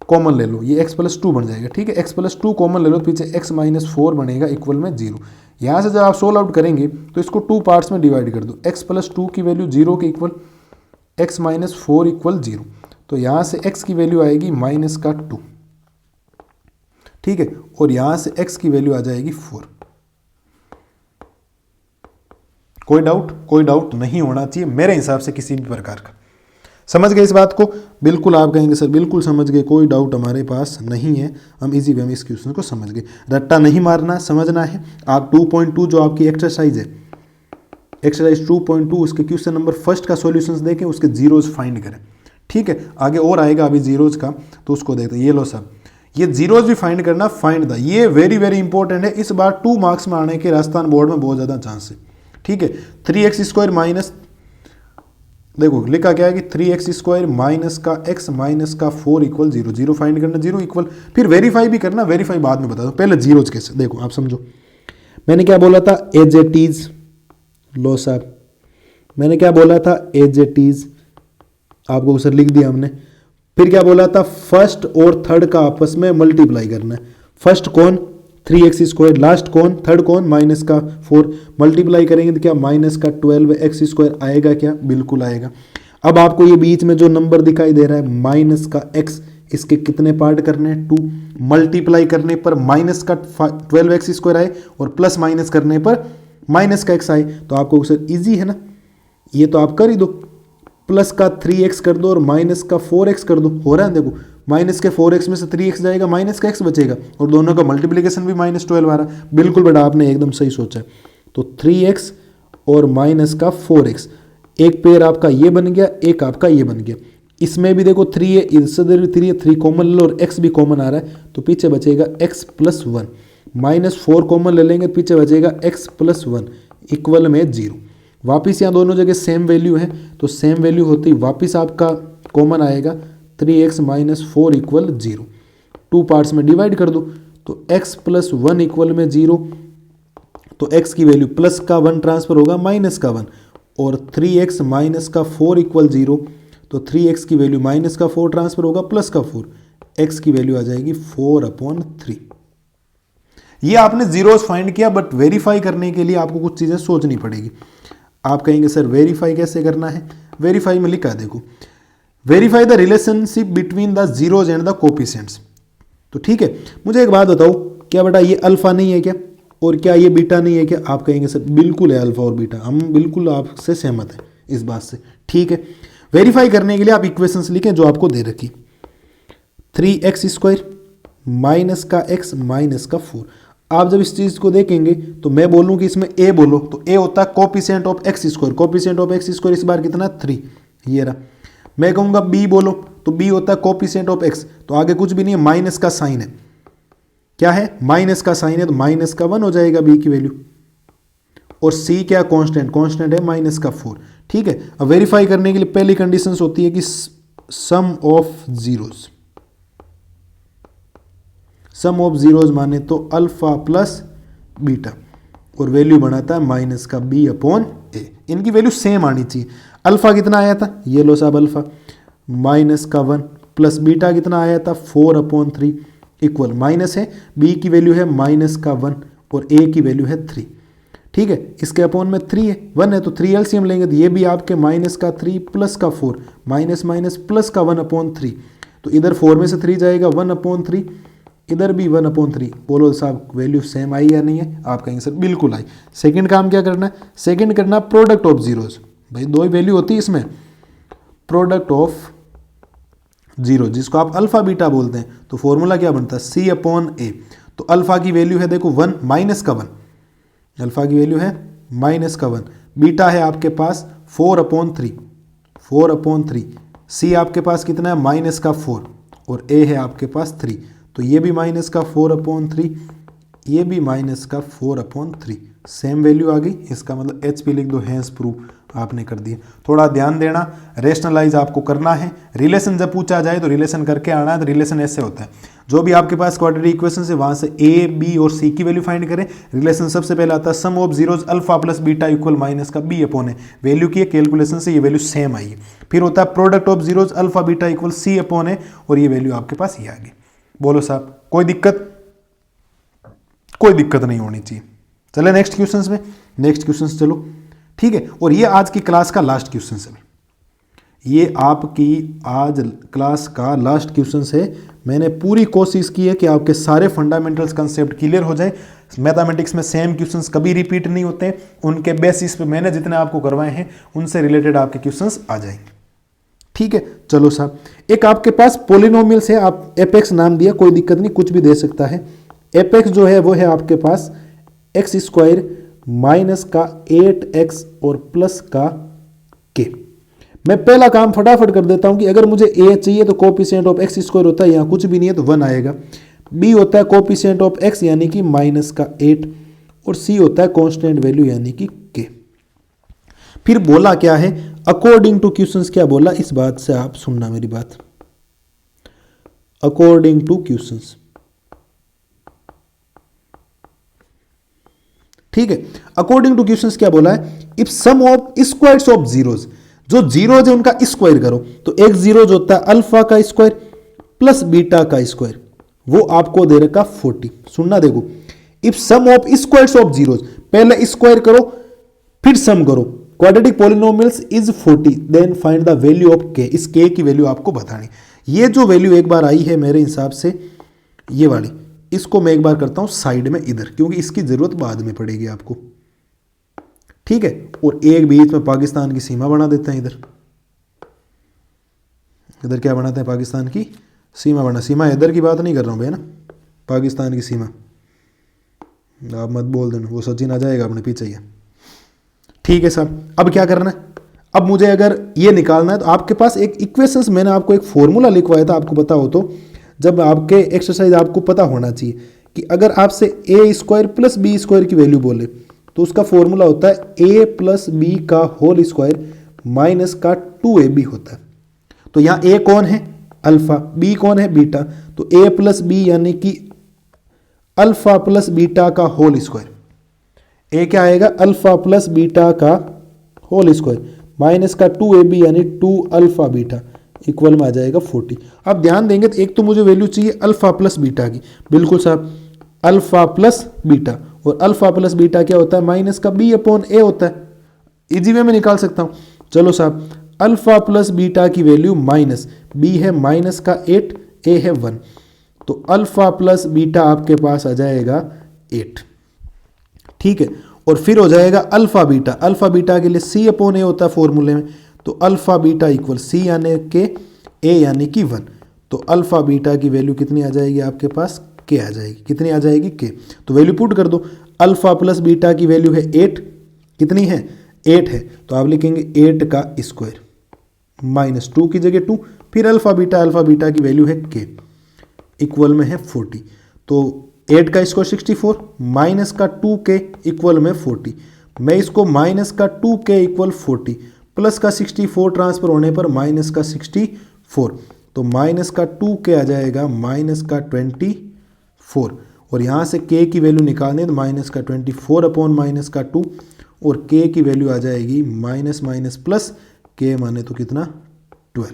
कॉमन ले लो, ये x प्लस 2 बन जाएगा। ठीक है, x प्लस 2 कॉमन ले लो, पीछे x माइनस 4 बनेगा इक्वल में 0। यहाँ से जब आप सोल्व आउट करेंगे तो इसको 2 पार्ट्स में डिवाइड कर दो। x प्लस 2 की वैल्यू 0 के इक्वल, x माइनस 4 इक्वल 0। तो यहाँ से x की वैल्यू आएगी माइनस का 2। ठीक है, और यहाँ से x की वैल्यू आ जाएगी 4। कोई डाउट नहीं होना चाहिए मेरे हिसाब से किसी भी प्रकार का। समझ गए इस बात को? बिल्कुल आप कहेंगे सर बिल्कुल समझ गए, कोई डाउट हमारे पास नहीं है, हम इजी वे में इस क्वेश्चन को समझ गए। रट्टा नहीं मारना, समझना है। आप 2.2 जो आपकी एक्सरसाइज है, एक्सरसाइज 2.2 उसके क्वेश्चन नंबर फर्स्ट का सॉल्यूशंस देखें, उसके जीरोज फाइंड करें। ठीक है, आगे और आएगा अभी जीरोज का, तो उसको देखते हैं। ये लो सब, ये जीरोज भी फाइंड करना, फाइंड द, ये वेरी वेरी इंपॉर्टेंट है। इस बार 2 मार्क्स में आने के राजस्थान बोर्ड में बहुत ज़्यादा चांस है। ठीक है, 3x² माइनस, देखो लिखा क्या है कि 3x² माइनस का x माइनस का 4 इक्वल 0। 0 फाइंड करना, 0 इक्वल, फिर वेरीफाई भी करना। वेरीफाई बाद में बता दो, पहले जीरोज कैसे। देखो आप समझो, मैंने क्या बोला था, एज इट इज, लो साहब मैंने क्या बोला था, एज इट इज, आपको सर लिख दिया हमने। फिर क्या बोला था, फर्स्ट और थर्ड का आपस में मल्टीप्लाई करना है। फर्स्ट कौन 3x², लास्ट कौन, थर्ड कौन माइनस का 4। मल्टीप्लाई करेंगे तो क्या माइनस का 12x² आएगा क्या? बिल्कुल आएगा। अब आपको ये बीच में जो नंबर दिखाई दे रहा है माइनस का x, इसके कितने पार्ट करने हैं, 2। मल्टीप्लाई करने पर माइनस का 12x² आए और प्लस माइनस करने पर माइनस का x आए, तो आपको सर ईजी है ना, ये तो आप कर ही दो। प्लस का 3x कर दो और माइनस का 4x कर दो, हो रहा है। देखो माइनस के 4x में से 3x जाएगा, माइनस का x बचेगा, और दोनों का मल्टीप्लिकेशन भी -12 आ रहा है। बिल्कुल बेटा आपने एकदम सही सोचा है। तो 3x और माइनस का 4x, एक पेयर आपका ये बन गया, एक आपका ये बन गया। इसमें भी देखो 3 है, इससे 3 है, 3 कॉमन ले लो और x भी कॉमन आ रहा है, तो पीछे बचेगा x प्लस 1। -4 कॉमन ले लेंगे, पीछे बचेगा x प्लस 1 इक्वल में 0। वापिस यहाँ दोनों जगह सेम वैल्यू है, तो सेम वैल्यू होती वापिस आपका कॉमन आएगा 3x माइनस 4 इक्वल 0। 2 पार्ट्स में डिवाइड कर दो, तो x प्लस 1 इक्वल में 0, तो x की वैल्यू प्लस का 1 ट्रांसफर होगा माइनस का 1, और 3x माइनस का 4 इक्वल 0, तो 3x की वैल्यू माइनस का 4 ट्रांसफर होगा प्लस का 4, x की वैल्यू आ जाएगी 4/3। ये आपने जीरोस फाइंड किया, बट वेरीफाई करने के लिए आपको कुछ चीज़ें सोचनी पड़ेगी। आप कहेंगे सर वेरीफाई कैसे करना है? वेरीफाई में लिखा है, देखो, verify the relationship between the zeros and the coefficients. तो ठीक है, मुझे एक बात बताओ, क्या बेटा ये अल्फा नहीं है क्या, और क्या ये बीटा नहीं है क्या? आप कहेंगे सर बिल्कुल है अल्फा और बीटा, हम बिल्कुल आपसे सहमत हैं इस बात से। ठीक है, वेरीफाई करने के लिए आप इक्वेशंस लिखें जो आपको दे रखी, 3x² माइनस का x माइनस का 4। आप जब इस चीज़ को देखेंगे तो मैं बोलूँ कि इसमें a बोलो, तो a होता है coefficient of x²। Coefficient of x² इस बार कितना, 3, ये रहा। मैं कहूँगा b बोलो, तो b होता है कोफिशिएंट ऑफ x, तो आगे कुछ भी नहीं है, माइनस का साइन है। क्या है? माइनस का साइन है, तो माइनस का 1 हो जाएगा b की वैल्यू। और c क्या, कांस्टेंट, कांस्टेंट है माइनस का 4। ठीक है, अब वेरीफाई करने के लिए पहली कंडीशन होती है कि sum of zeros, sum of zeros माने तो अल्फा प्लस बीटा, और वैल्यू बनाता है माइनस का b/a। इनकी वैल्यू सेम आनी चाहिए। अल्फा कितना आया था, ये लो साहब अल्फा माइनस का 1, प्लस बीटा कितना आया था 4/3 इक्वल, माइनस है, b की वैल्यू है माइनस का 1 और a की वैल्यू है 3। ठीक है, इसके अपॉन में 3 है, 1 है, तो 3 एलसीएम लेंगे, तो ये भी आपके माइनस का 3 प्लस का 4, माइनस माइनस प्लस का 1/3, तो इधर 4 में से 3 जाएगा 1/3, इधर भी 1/3। बोलो साहब वैल्यू सेम आई या नहीं है? आप कहेंगे सर बिल्कुल आई। सेकंड काम क्या करना है? सेकंड करना प्रोडक्ट ऑफ जीरोज। भाई दो ही वैल्यू होती है इसमें, प्रोडक्ट ऑफ जीरो, जिसको आप अल्फा बीटा बोलते हैं। तो फॉर्मूला क्या बनता है, c/a। तो अल्फा की वैल्यू है देखो 1 माइनस का 1, अल्फा की वैल्यू है माइनस का 1, बीटा है आपके पास 4/3, सी आपके पास कितना है माइनस का 4 और ए है आपके पास 3, तो ये भी माइनस का 4/3, ये भी माइनस का 4/3, सेम वैल्यू आ गई। इसका मतलब HP लिख दो, हैंस प्रूव आपने कर दिया। थोड़ा ध्यान देना, रेशनलाइज आपको करना है। रिलेशन जब पूछा जाए तो रिलेशन करके आना है। तो रिलेशन ऐसे होता है, जो भी आपके पास क्वाड्रेटिक इक्वेशन है वहां से ए बी और सी की वैल्यू फाइंड करें। रिलेशन सबसे पहले आता है sum of zeros alpha plus beta equal minus का बी अपॉन है, वैल्यू की कैलकुलेशन से ये वैल्यू सेम आई है। फिर होता है product of zeros alpha beta equal c upon है, और ये वैल्यू आपके पास ये आ गई। बोलो साहब कोई दिक्कत? कोई दिक्कत नहीं होनी चाहिए। चले नेक्स्ट क्वेश्चंस में, नेक्स्ट क्वेश्चंस चलो, ठीक है। और ये आज की क्लास का लास्ट क्वेश्चन है, ये आपकी आज क्लास का लास्ट क्वेश्चन है। मैंने पूरी कोशिश की है कि आपके सारे फंडामेंटल्स कंसेप्ट क्लियर हो जाए। मैथमेटिक्स में सेम क्वेश्चंस कभी रिपीट नहीं होते हैं, उनके बेसिस पे मैंने जितने आपको करवाए हैं उनसे रिलेटेड आपके क्वेश्चंस आ जाएंगे, ठीक है। चलो साहब, एक आपके पास पोलिनोमियल्स है, आप एपेक्स नाम दिया, कोई दिक्कत नहीं, कुछ भी दे सकता है। एपेक्स जो है वो है आपके पास एक्स स्क्वायर माइनस का 8x और प्लस का k। मैं पहला काम फटाफट कर देता हूं कि अगर मुझे a चाहिए तो कोफिशिएंट ऑफ एक्स स्क्वायर होता है, यहाँ कुछ भी नहीं है तो 1 आएगा। b होता है कोफिशिएंट ऑफ x यानी कि माइनस का 8, और c होता है कांस्टेंट वैल्यू यानी कि k। फिर बोला क्या है, अकॉर्डिंग टू क्वेश्चंस क्या बोला, इस बात से आप सुनना मेरी बात। अकॉर्डिंग टू क्वेश्चंस, ठीक है। अकॉर्डिंग टू क्वेश्चंस क्या बोला है, if sum of squares of zeros, जो जीरोज है उनका स्क्वायर करो, तो एक जीरोज होता है अल्फा का स्क्वायर प्लस बीटा का स्क्वायर, वो आपको दे रखा 40। सुनना देखो, if sum of squares of zeros, पहले स्क्वायर करो फिर सम करो, quadratic polynomials is 40, then find the value of k। इस k की वैल्यू आपको बतानी। ये जो वैल्यू एक बार आई है मेरे हिसाब से, ये वाली, इसको मैं एक बार करता हूं साइड में इधर, क्योंकि इसकी जरूरत बाद में पड़ेगी आपको, ठीक है। और एक बीच में पाकिस्तान की सीमा बना देते हैं, इधर इधर क्या बनाते हैं, पाकिस्तान की सीमा बना। सीमा इधर की बात नहीं कर रहा हूं भैया ना, पाकिस्तान की सीमा, आप मत बोल देना, वो सचिन आ जाएगा अपने पीछे ही, ठीक है साहब। अब क्या करना है, अब मुझे अगर ये निकालना है तो आपके पास एक इक्वेशंस, मैंने आपको एक फॉर्मूला लिखवाया था, आपको पता हो तो, जब आपके एक्सरसाइज आपको पता होना चाहिए कि अगर आपसे ए स्क्वायर प्लस बी स्क्वायर की वैल्यू बोले तो उसका फॉर्मूला होता है ए प्लस बी का होल स्क्वायर माइनस का 2ab होता है। तो यहाँ ए कौन है, अल्फा, बी कौन है, बीटा, तो ए प्लस बी यानी कि अल्फा प्लस बीटा का होल स्क्वायर। ए क्या आएगा, अल्फा प्लस बीटा का होल स्क्वायर माइनस का 2ab यानी 2 अल्फा बीटा इक्वल में आ जाएगा 40। अब ध्यान देंगे तो एक तो मुझे वैल्यू चाहिए अल्फा प्लस बीटा की, बिल्कुल साहब, अल्फा प्लस बीटा, और अल्फा प्लस बीटा क्या होता है, माइनस का b अपॉन a होता है, इजी वे में निकाल सकता हूं। चलो साहब, अल्फा प्लस बीटा की वैल्यू माइनस, b है माइनस का 8, a है 1, तो अल्फा प्लस बीटा आपके पास आ जाएगा 8, ठीक है। और फिर हो जाएगा अल्फा बीटा, अल्फा बीटा के लिए c अपॉन a होता है फॉर्मूले में, तो अल्फा बीटा इक्वल सी यानी के ए यानी कि 1, तो अल्फा बीटा की वैल्यू कितनी आ जाएगी आपके पास, के आ जाएगी, कितनी आ जाएगी, के। तो वैल्यू पुट कर दो, अल्फा प्लस बीटा की वैल्यू है 8, कितनी है, 8 है, तो आप लिखेंगे 8 का स्क्वायर माइनस 2 की जगह 2, फिर अल्फा बीटा की वैल्यू है के, इक्वल में है 40, तो 8 का स्क्वायर 64 माइनस का 2k इक्वल में 40। मैं इसको माइनस का 2k इक्वल 40 प्लस का 64 ट्रांसफर होने पर माइनस का 64, तो माइनस का 2k आ जाएगा माइनस का 24, और यहाँ से k की वैल्यू निकालने तो माइनस का 24 अपॉन माइनस का 2, और k की वैल्यू आ जाएगी माइनस माइनस प्लस, k माने तो कितना 12,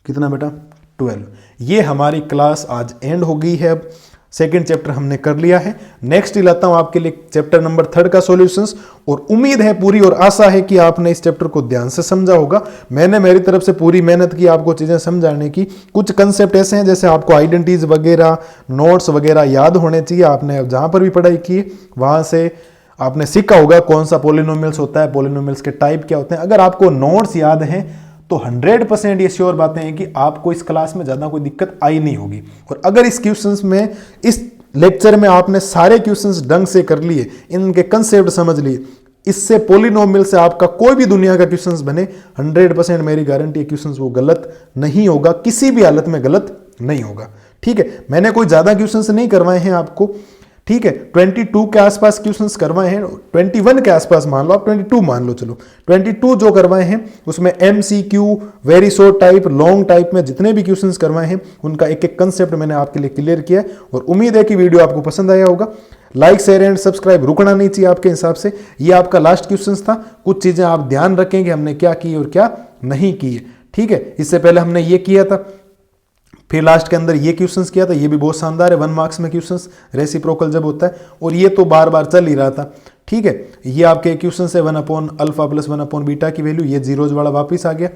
कितना बेटा 12। ये हमारी क्लास आज एंड हो गई है। अब सेकेंड चैप्टर हमने कर लिया है, नेक्स्ट लाता हूं आपके लिए चैप्टर नंबर 3 का सॉल्यूशंस, और उम्मीद है पूरी और आशा है कि आपने इस चैप्टर को ध्यान से समझा होगा। मैंने मेरी तरफ से पूरी मेहनत की आपको चीजें समझाने की। कुछ कंसेप्ट ऐसे हैं जैसे आपको आइडेंटिटीज वगैरह, नोट्स वगैरह याद होने चाहिए। आपने जहां पर भी पढ़ाई की वहां से आपने सीखा होगा कौन सा पॉलिनोमियल्स होता है, पॉलिनोमियल्स के टाइप क्या होते हैं। अगर आपको नोट्स याद हैं तो 100% ये श्योर बातें हैं कि आपको इस क्लास में ज़्यादा कोई दिक्कत आई नहीं होगी। और अगर इस क्वेश्चंस में, इस लेक्चर में आपने सारे क्वेश्चंस ढंग से कर लिए, इनके कंसेप्ट समझ लिए, इससे पोलिनोमियल से आपका कोई भी दुनिया का क्वेश्चंस बने 100% मेरी गारंटी है क्वेश्चंस वो गलत नहीं होगा, किसी भी हालत में गलत नहीं होगा। ठीक है, मैंने कोई ज्यादा क्वेश्चंस नहीं करवाए हैं आपको। ठीक है, 22 के आसपास क्वेश्चंस करवाए हैं, 21 के आसपास मान लो, आप 22 मान लो, चलो 22 जो करवाए हैं उसमें MCQ, very short type, long type में जितने भी क्वेश्चंस करवाए हैं उनका एक एक कंसेप्ट मैंने आपके लिए क्लियर किया है और उम्मीद है कि वीडियो आपको पसंद आया होगा। लाइक शेयर एंड सब्सक्राइब रुकना नहीं चाहिए आपके हिसाब से। ये आपका लास्ट क्वेश्चन था, कुछ चीजें आप ध्यान रखेंगे हमने क्या की और क्या नहीं की है। ठीक है, इससे पहले हमने ये किया था, फिर लास्ट के अंदर ये क्वेश्चंस किया था, ये भी बहुत शानदार है 1 मार्क्स में क्वेश्चंस, रेसिप्रोकल जब होता है, और ये तो बार बार चल ही रहा था। ठीक है, ये आपके क्वेश्चन है 1/अल्फा प्लस 1/बीटा की वैल्यू, ये जीरोज वाला वापिस आ गया,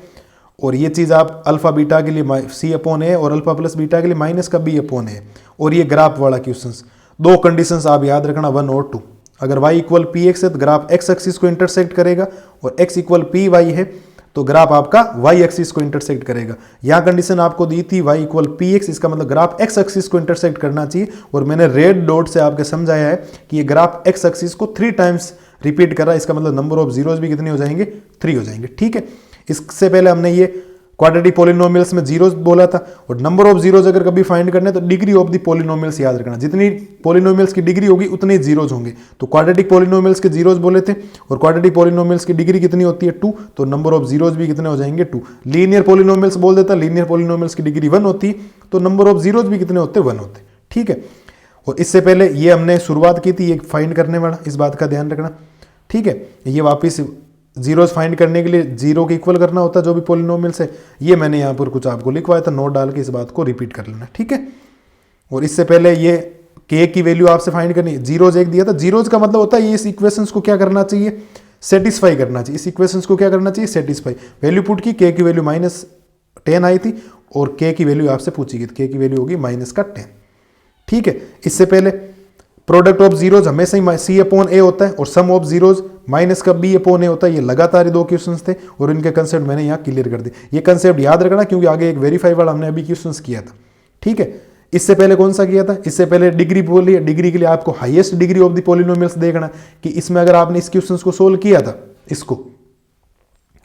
और ये चीज़ आप अल्फा बीटा के लिए C/A और अल्फा प्लस बीटा के लिए माइनस का B/A, और ये ग्राफ वाला क्वेश्चन। दो कंडीशंस आप याद रखना 1 और 2। अगर y इक्वल px है तो ग्राफ x एक्सिस को इंटरसेक्ट करेगा, और x इक्वल py है तो ग्राफ आपका y एक्सिस को इंटरसेक्ट करेगा। यहाँ कंडीशन आपको दी थी y इक्वल px, इसका मतलब ग्राफ x एक्सिस को इंटरसेक्ट करना चाहिए, और मैंने रेड डॉट से आपके समझाया है कि ये ग्राफ x एक्सिस को 3 टाइम्स रिपीट कर रहा है, इसका मतलब नंबर ऑफ जीरोज भी कितने हो जाएंगे, 3 हो जाएंगे। ठीक है, इससे पहले हमने ये क्वाड्रेटिक पॉलिनोमियल्स में जीरोज बोला था, और नंबर ऑफ जीरोज अगर कभी फाइंड करने तो डिग्री ऑफ द पॉलिनोमियल्स याद रखना, जितनी पॉलिनोमियल्स की डिग्री होगी उतने जीरोज होंगे। तो क्वाड्रेटिक पॉलिनोमियल्स के जीरोज बोले थे, और क्वाड्रेटिक पॉलिनोमियल्स की डिग्री कितनी होती है 2, तो नंबर ऑफ जीरोज भी कितने हो जाएंगे 2। लीनियर पॉलिनोमियल्स बोल देता, लीनियर पॉलिनोमियल्स की डिग्री 1 होती तो नंबर ऑफ जीरोज भी कितने होते, 1 होते। ठीक है, और इससे पहले ये हमने शुरुआत की थी ये फाइंड करने वाला, इस बात का ध्यान रखना। ठीक है, ये वापिस जीरोज फाइंड करने के लिए जीरो के इक्वल करना होता है जो भी पॉलिनोमियल्स है, ये मैंने यहाँ पर कुछ आपको लिखवाया था, नोट डाल के इस बात को रिपीट कर लेना। ठीक है, और इससे पहले ये k की वैल्यू आपसे फाइंड करनी है, जीरोज एक दिया था, जीरोज का मतलब होता है ये इस इक्वेशंस को क्या करना चाहिए, सेटिस्फाई करना चाहिए, इस इक्वेशंस को क्या करना चाहिए, सेटिस्फाई। वैल्यू पुट की, k की वैल्यू -10 आई थी, और k की वैल्यू आपसे पूछी गई, k की वैल्यू होगी -10। ठीक है, इससे पहले प्रोडक्ट ऑफ जीरोज हमेशा ही C/A होता है, और सम ऑफ जीरोज माइनस का B/A होता है। ये लगातार 2 क्वेश्चंस थे, और इनके कंसेप्ट मैंने यहाँ क्लियर कर दिए। ये कंसेप्ट याद रखना क्योंकि आगे एक वेरीफाई वाला हमने अभी क्वेश्चंस किया था। ठीक है, इससे पहले कौन सा किया था, इससे पहले डिग्री बोली, डिग्री के लिए आपको highest degree of the polynomials देखना कि इसमें अगर आपने इस क्वेश्चंस को सोल्व किया था, इसको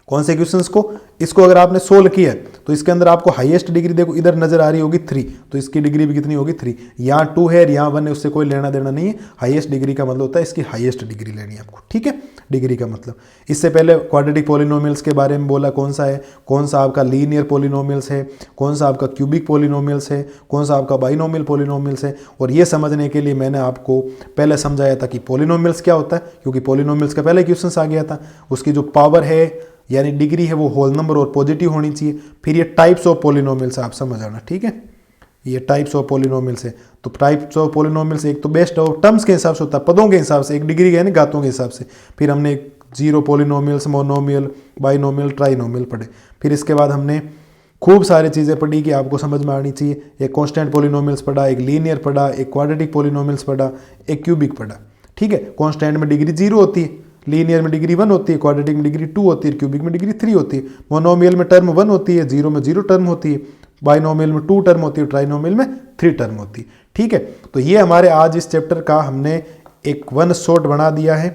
कौन से क्वेश्चंस को, इसको अगर आपने सोल्व किया तो इसके अंदर आपको हाईएस्ट डिग्री देखो इधर नजर आ रही होगी 3, तो इसकी डिग्री भी कितनी होगी 3। यहाँ 2 है, यहाँ 1 है, उससे कोई लेना देना नहीं है। हाईएस्ट डिग्री का मतलब होता है इसकी हाईएस्ट डिग्री लेनी है आपको। ठीक है, डिग्री का मतलब। इससे पहले क्वाड्रेटिक पॉलिनोमियल्स के बारे में बोला, कौन सा है, कौन सा आपका लीनियर पॉलिनोमियल्स है, कौन सा आपका क्यूबिक पॉलिनोमियल्स है, कौन सा आपका बाइनोमियल पॉलिनोमियल्स है। और ये समझने के लिए मैंने आपको पहले समझाया था कि पॉलिनोमियल्स क्या होता है, क्योंकि पॉलिनोमियल्स का पहले क्वेश्चन आ गया था। उसकी जो पावर है यानी डिग्री है वो होल नंबर और पॉजिटिव होनी चाहिए। फिर ये टाइप्स ऑफ पॉलिनोमियल्स आप समझ आना। ठीक है, ये टाइप्स ऑफ पॉलिनोमियल्स है, तो टाइप्स ऑफ पॉलिनोमियल्स एक तो बेस्ट ऑफ टर्म्स के हिसाब से होता है, पदों के हिसाब से, एक डिग्री है ना घातों के हिसाब से। फिर हमने zero polynomials, monomial, binomial, trinomial पढ़े। फिर इसके बाद हमने खूब सारी चीज़ें पढ़ी कि आपको समझ में आनी चाहिए। एक कॉन्स्टेंट पॉलिनोमियल्स पढ़ा, एक लीनियर पढ़ा, एक क्वाड्रेटिक पॉलिनोमियल्स पढ़ा, एक क्यूबिक पढ़ा। ठीक है, कॉन्स्टेंट में डिग्री 0 होती है, लीनियर में डिग्री 1 होती है, क्वाड्रेटिक में डिग्री 2 होती है, क्यूबिक में डिग्री 3 होती है, मोनोमियल में टर्म 1 होती है, जीरो में 0 टर्म होती है, बाइनोमियल में 2 टर्म होती है, ट्राइनोमियल में 3 टर्म होती है। ठीक है, तो ये हमारे आज इस चैप्टर का हमने एक 1 शॉट बना दिया है।